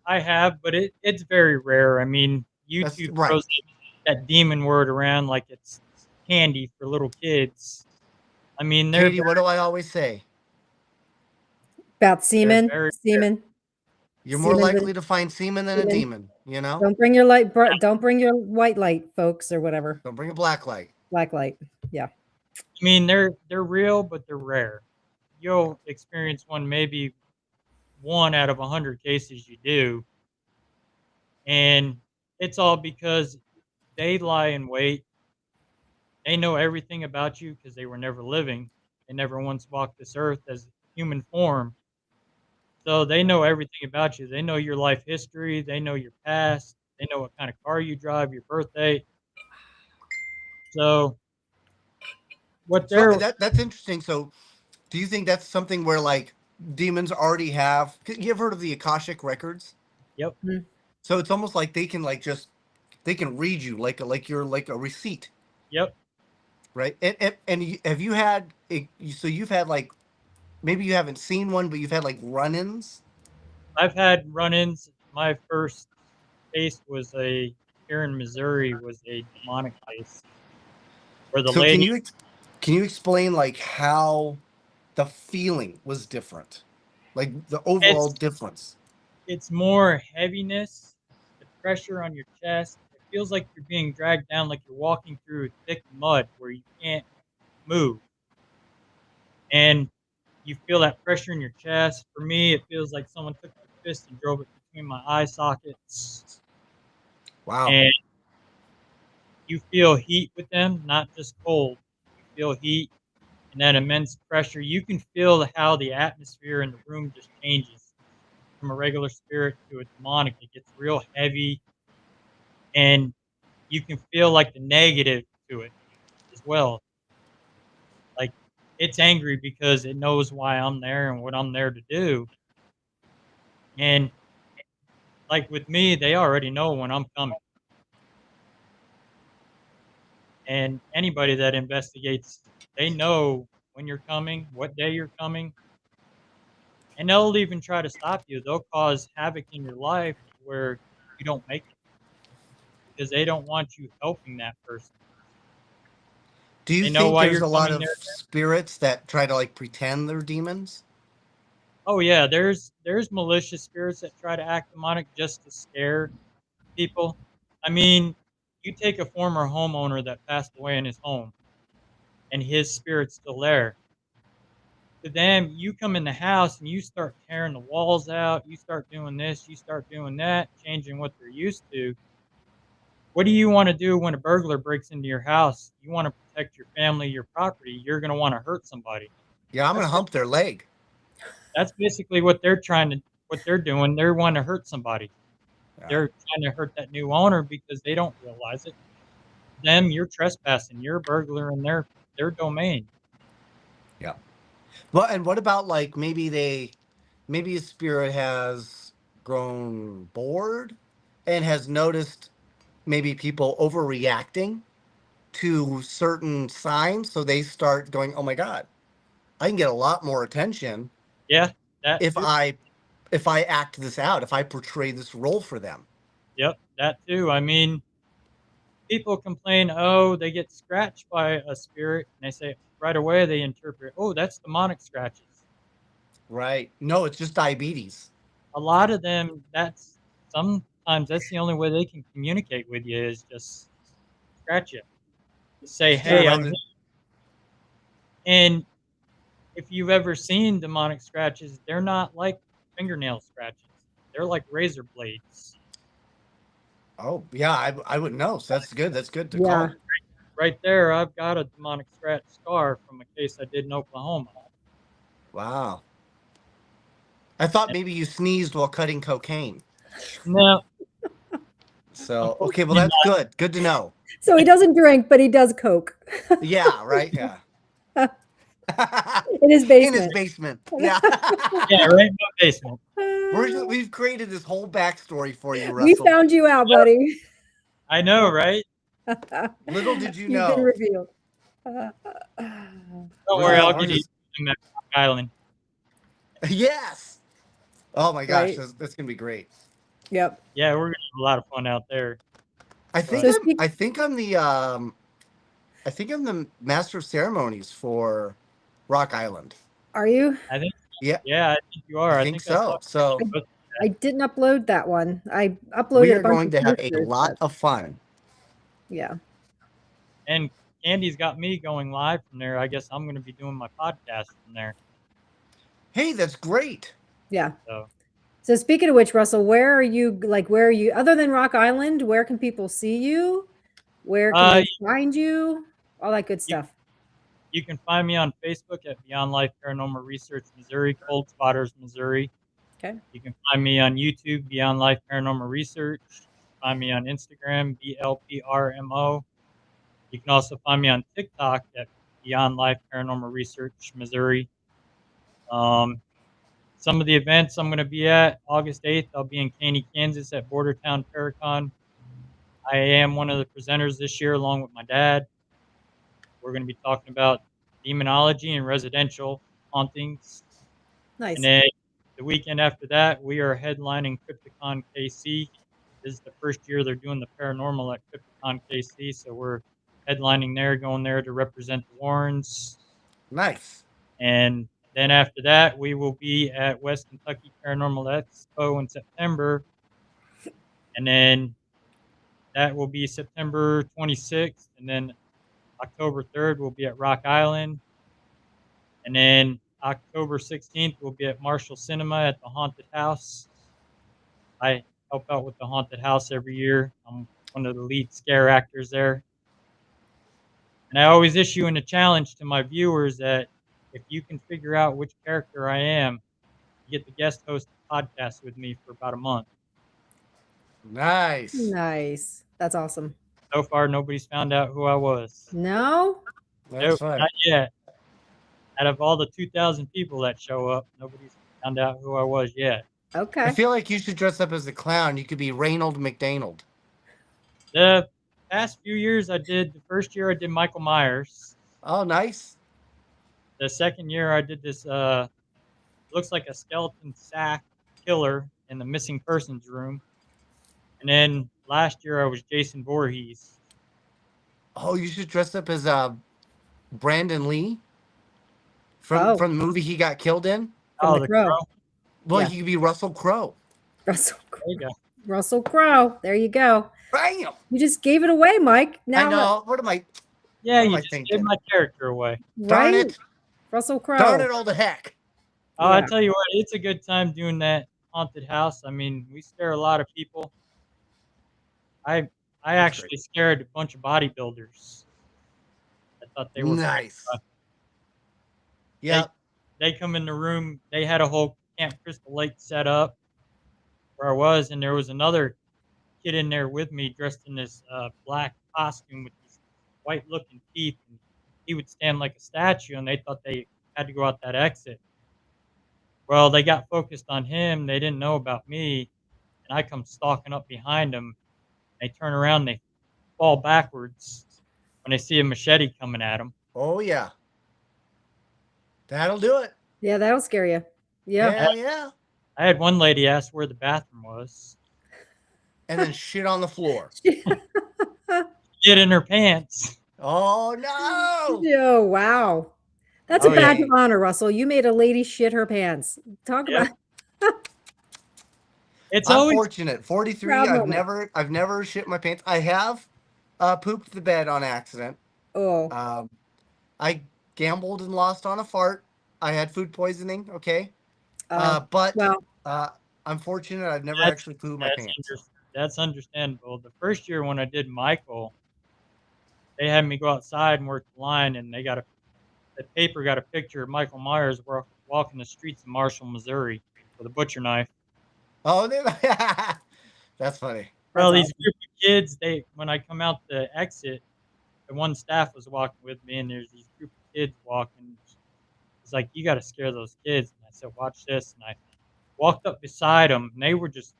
S4: I have, but it's very rare. I mean,
S3: that's
S4: YouTube
S3: right.
S4: throws that demon word around like it's candy for little kids. I mean, they're
S3: Katie, what do I always say?
S2: About semen,
S4: very
S2: semen.
S3: You're more
S2: Semen,
S3: likely to find semen than a
S2: semen.
S3: demon, you know?
S2: Don't bring your light. Don't bring your white light, folks, or whatever.
S3: Don't bring a black light.
S2: Black light. Yeah.
S4: I mean, they're real, but they're rare. You'll experience one, maybe one out of 100 cases you do, and it's all because they lie in wait. They know everything about you because they were never living. They never once walked this earth as human form. So they know everything about you. They know your life history. They know your past. They know what kind of car you drive, your birthday. So what
S3: So
S4: they're
S3: that's interesting. So do you think that's something where like demons already have? You ever heard of the Akashic records?
S4: Yep.
S2: Mhm.
S3: So it's almost like they can like just they can read you like you're like a receipt,
S4: Yep.
S3: right? Have you had so you've had like maybe you haven't seen one, but you've had like run-ins.
S4: I've had run-ins. My first case was here in Missouri was a demonic case where the
S3: So can
S4: lady,
S3: you explain like how the feeling was different, like the overall
S4: it's
S3: difference?
S4: it's more heaviness, the pressure on your chest. It feels like you're being dragged down, like you're walking through thick mud where you can't move, and you feel that pressure in your chest. For me, it feels like someone took their fist and drove it between my eye sockets,
S3: Wow.
S4: and you feel heat with them, not just cold. You feel heat and that immense pressure. You can feel how the atmosphere in the room just changes from a regular spirit to a demonic. It gets real heavy, and you can feel like the negative to it as well. Like it's angry because it knows why I'm there and what I'm there to do. And like with me, they already know when I'm coming. And anybody that investigates, they know when you're coming, what day you're coming, and they'll even try to stop you. They'll cause havoc in your life where you don't make it because they don't want you helping that person.
S3: Do you
S4: They know
S3: think
S4: why
S3: there's
S4: you're
S3: a lot
S4: coming
S3: of
S4: there.
S3: spirits that try to like pretend they're demons?
S4: Oh yeah, there's malicious spirits that try to act demonic just to scare people. I mean, you take a former homeowner that passed away in his home and his spirit's still there. To them, you come in the house and you start tearing the walls out, you start doing this, you start doing that, changing what they're used to. What do you want to do when a burglar breaks into your house? You want to protect your family, your property. You're going to want to hurt somebody.
S3: Yeah, I'm
S4: That's
S3: gonna hump their leg.
S4: that's basically what what they're doing. They're wanting to hurt somebody.
S3: Yeah.
S4: They're trying to hurt that new owner because they don't realize it. Them, you're trespassing. You're a burglar in their domain.
S3: Yeah. Well, and what about like maybe a spirit has grown bored and has noticed maybe people overreacting to certain signs, so they start going, "Oh my God, I can get a lot more attention
S4: Yeah, that
S3: if
S4: too.
S3: I act this out, if I portray this role for them."
S4: Yep, that too. I mean, people complain, oh, they get scratched by a spirit, and they say right away they interpret, oh, that's demonic scratches.
S3: Right. No, it's just diabetes.
S4: A lot of them, sometimes that's the only way they can communicate with you is just scratch you. Just say,
S3: Steer
S4: hey,
S3: right
S4: I'm here.
S3: the
S4: And if you've ever seen demonic scratches, they're not like fingernail scratches. They're like razor blades.
S3: Oh, yeah, I would know. So that's good. That's good to
S2: Yeah.
S3: call.
S4: Right there, I've got a demonic scratch scar from a case I did in Oklahoma.
S3: Wow. I thought maybe you sneezed while cutting cocaine.
S4: No,
S3: So, okay, well
S4: unfortunately
S3: that's
S4: not.
S3: good. Good to know.
S2: So he doesn't drink, but he does coke
S3: Yeah, right. Yeah.
S2: in his
S3: In his
S2: basement.
S3: basement. Yeah.
S4: Yeah, right in my basement.
S3: We've created this whole backstory for you,
S2: We
S3: Russell.
S2: found you out, buddy.
S4: I know, right?
S3: Little did you
S2: You've been
S3: know.
S2: revealed.
S4: Don't worry, I'll
S3: We're
S4: get you
S3: just
S4: to Rock Island.
S3: yes. Oh my gosh,
S2: Right.
S3: that's gonna be great.
S2: Yep.
S4: Yeah, we're gonna have a lot of fun out there.
S3: I think
S2: So
S3: I'm
S2: speak,
S3: I think I'm the I think I'm the master of ceremonies for Rock Island.
S2: are you?
S4: I think
S3: Yeah,
S4: Yeah, I think you are.
S3: I
S4: I
S3: think
S4: think I saw
S3: so. So
S4: you.
S2: I didn't upload that one. I
S3: we
S2: uploaded a
S3: are
S2: bunch
S3: going
S2: of
S3: to have a
S2: pictures,
S3: lot
S2: but
S3: of fun.
S2: yeah.
S4: And Candy's got me going live from there. I guess I'm going to be doing my podcast from there.
S3: Hey, that's great.
S2: Yeah.
S4: So
S2: So speaking of which, Russell, where are you where are you other than Rock Island? Where can people see you? Where can
S4: uh,
S2: they find you? All that good
S4: you,
S2: stuff.
S4: you can find me on Facebook at Beyond Life Paranormal Research Missouri, Cold Spotters, Missouri.
S2: Okay.
S4: You can find me on YouTube, Beyond Life Paranormal Research. Find me on Instagram, BLPRMO. You can also find me on TikTok at Beyond Life Paranormal Research Missouri. Some of the events I'm going to be at August 8th, I'll be in Caney, Kansas at Bordertown Paracon. I am one of the presenters this year along with my dad. We're going to be talking about demonology and residential hauntings. And
S2: Nice.
S4: then the weekend after that, we are headlining Crypticon KC. This is the first year they're doing the paranormal at Crypticon KC, so we're headlining there, going there to represent the Warrens.
S3: Nice.
S4: And then after that, we will be at West Kentucky Paranormal Expo in September. And then that will be September 26th. And then October 3rd, we'll be at Rock Island. And then October 16th, we'll be at Marshall Cinema at the Haunted House. I help out with the Haunted House every year. I'm one of the lead scare actors there. And I always issue in a challenge to my viewers that if you can figure out which character I am, you get to guest host a podcast with me for about a month.
S3: Nice.
S2: Nice. That's awesome.
S4: So far, nobody's found out who I was.
S2: No?
S3: That's
S4: Nope,
S3: fun.
S4: not yet. Out of all the 2,000 people that show up, nobody's found out who I was yet.
S3: I
S2: Okay.
S3: feel like you should dress up as a clown. You could be Reynolds McDonald.
S4: The past few years, the first year I did Michael Myers.
S3: Oh, nice.
S4: The second year I did this, looks like a skeleton sack killer in the missing persons room. And then last year I was Jason Voorhees.
S3: Oh, you should dress up as Brandon Lee
S2: Oh.
S3: from the movie he got killed in.
S2: From the Crow.
S3: Well,
S2: Yeah.
S3: he could be Russell Crowe.
S2: Russell
S4: There you go.
S2: Russell Crowe. There you go.
S3: Bam!
S2: You just gave it away, Mike. Now
S3: I know. What am I?
S4: Yeah,
S3: What am
S4: you
S3: I
S4: just
S3: thinking?
S4: gave my character away.
S3: Darn
S2: Right?
S3: it!
S2: Russell Crowe.
S3: Darn it all to heck!
S4: Oh, I
S2: Yeah.
S4: tell you what, it's a good time doing that haunted house. I mean, we scare a lot of people. I actually scared a bunch of bodybuilders. I thought they were
S3: Nice.
S4: uh,
S3: Yeah.
S4: They come in the room. They had a whole Camp Crystal Lake set up where I was, and there was another kid in there with me dressed in this black costume with these white-looking teeth. And he would stand like a statue, and they thought they had to go out that exit. Well, they got focused on him. They didn't know about me, and I come stalking up behind them. They turn around, they fall backwards when they see a machete coming at them.
S3: Oh yeah. That'll do it.
S2: Yeah, that'll scare you. Yeah.
S3: Hell yeah.
S4: I had one lady ask where the bathroom was.
S3: And then shit on the floor.
S4: Get in her pants.
S3: Oh no.
S2: Oh, wow. That's a
S4: Oh,
S2: badge
S3: yeah.
S2: of honor, Russell. You made a lady shit her pants. Talk
S4: Yep.
S2: about
S4: It's
S3: I'm
S4: always
S3: fortunate. 43.
S2: Proud
S3: I've
S2: moment.
S3: never shit my pants. I have pooped the bed on accident.
S2: Oh.
S3: I gambled and lost on a fart. I had food poisoning. Okay. But
S2: well,
S3: I'm fortunate. I've never
S4: That's-
S3: actually pooped my pants.
S4: That's understandable. The first year when I did Michael, they had me go outside and work the line, and the paper got a picture of Michael Myers walking the streets of Marshall, Missouri, with a butcher knife.
S3: Oh, that's funny.
S4: Well,
S2: That's
S4: these group of kids, when I come out the exit, the one staff was walking with me, and there's these group of kids walking. It's like, you got to scare those kids. And I said, watch this. And I walked up beside them, and they were just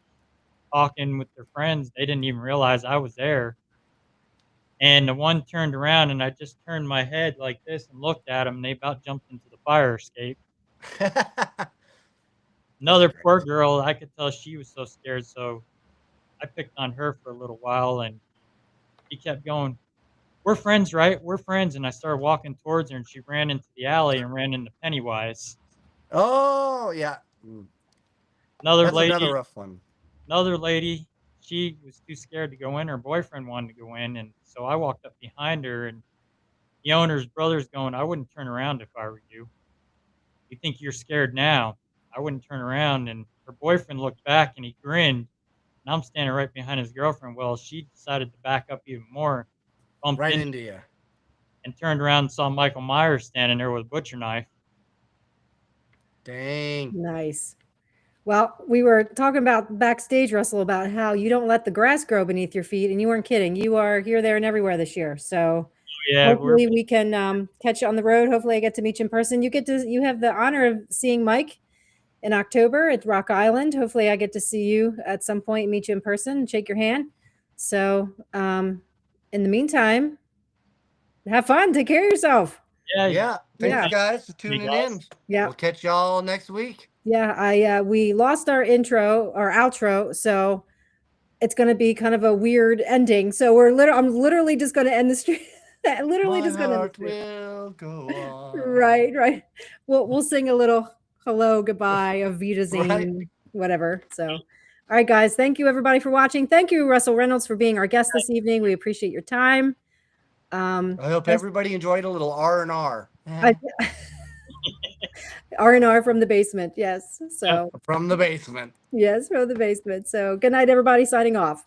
S4: talking with their friends. They didn't even realize I was there. And the one turned around, and I just turned my head like this and looked at them, and they about jumped into the fire escape. Another poor girl, I could tell she was so scared, so I picked on her for a little while, and she kept going, we're friends, right? We're friends. And I started walking towards her, and she ran into the alley and ran into Pennywise.
S3: Oh yeah.
S4: Another
S3: That's
S4: lady,
S3: another rough one.
S4: another lady, she was too scared to go in. Her boyfriend wanted to go in, and so I walked up behind her, and the owner's brother's going, "I wouldn't turn around if I were you. You think you're scared now? I wouldn't turn around." And her boyfriend looked back and he grinned, and I'm standing right behind his girlfriend. Well, she decided to back up even more, bumped
S3: Right
S4: into
S3: into you.
S4: and turned around and saw Michael Myers standing there with a butcher knife.
S3: Dang.
S2: Nice. Well, we were talking about backstage, Russell, about how you don't let the grass grow beneath your feet, and you weren't kidding. You are here, there, and everywhere this year. So
S4: Yeah,
S2: hopefully we can catch you on the road. Hopefully I get to meet you in person. You have the honor of seeing Mike in October at Rock Island. Hopefully I get to see you at some point and meet you in person and shake your hand. So in the meantime, have fun. Take care of yourself.
S3: Yeah. Thanks,
S2: Yeah.
S3: guys, for
S4: Hey,
S3: tuning
S4: guys.
S3: in.
S2: Yeah.
S3: We'll catch y'all next week.
S2: Yeah. We lost our outro, so it's going to be kind of a weird ending. So I'm literally just going to end the stream. Literally
S3: My
S2: just going to end the
S3: heart
S2: stream.
S3: will go on.
S2: Right. We'll sing a little hello, goodbye, Auf Wiedersehen,
S3: Right.
S2: whatever. So, all right, guys. Thank you everybody for watching. Thank you, Russell Reynolds, for being our guest this evening. We appreciate your time.
S3: I hope
S2: Nice-
S3: everybody enjoyed a little R&R.
S2: R&R from the basement. Yes. So
S3: From the basement.
S2: yes, from the basement. So good night, everybody. Signing off.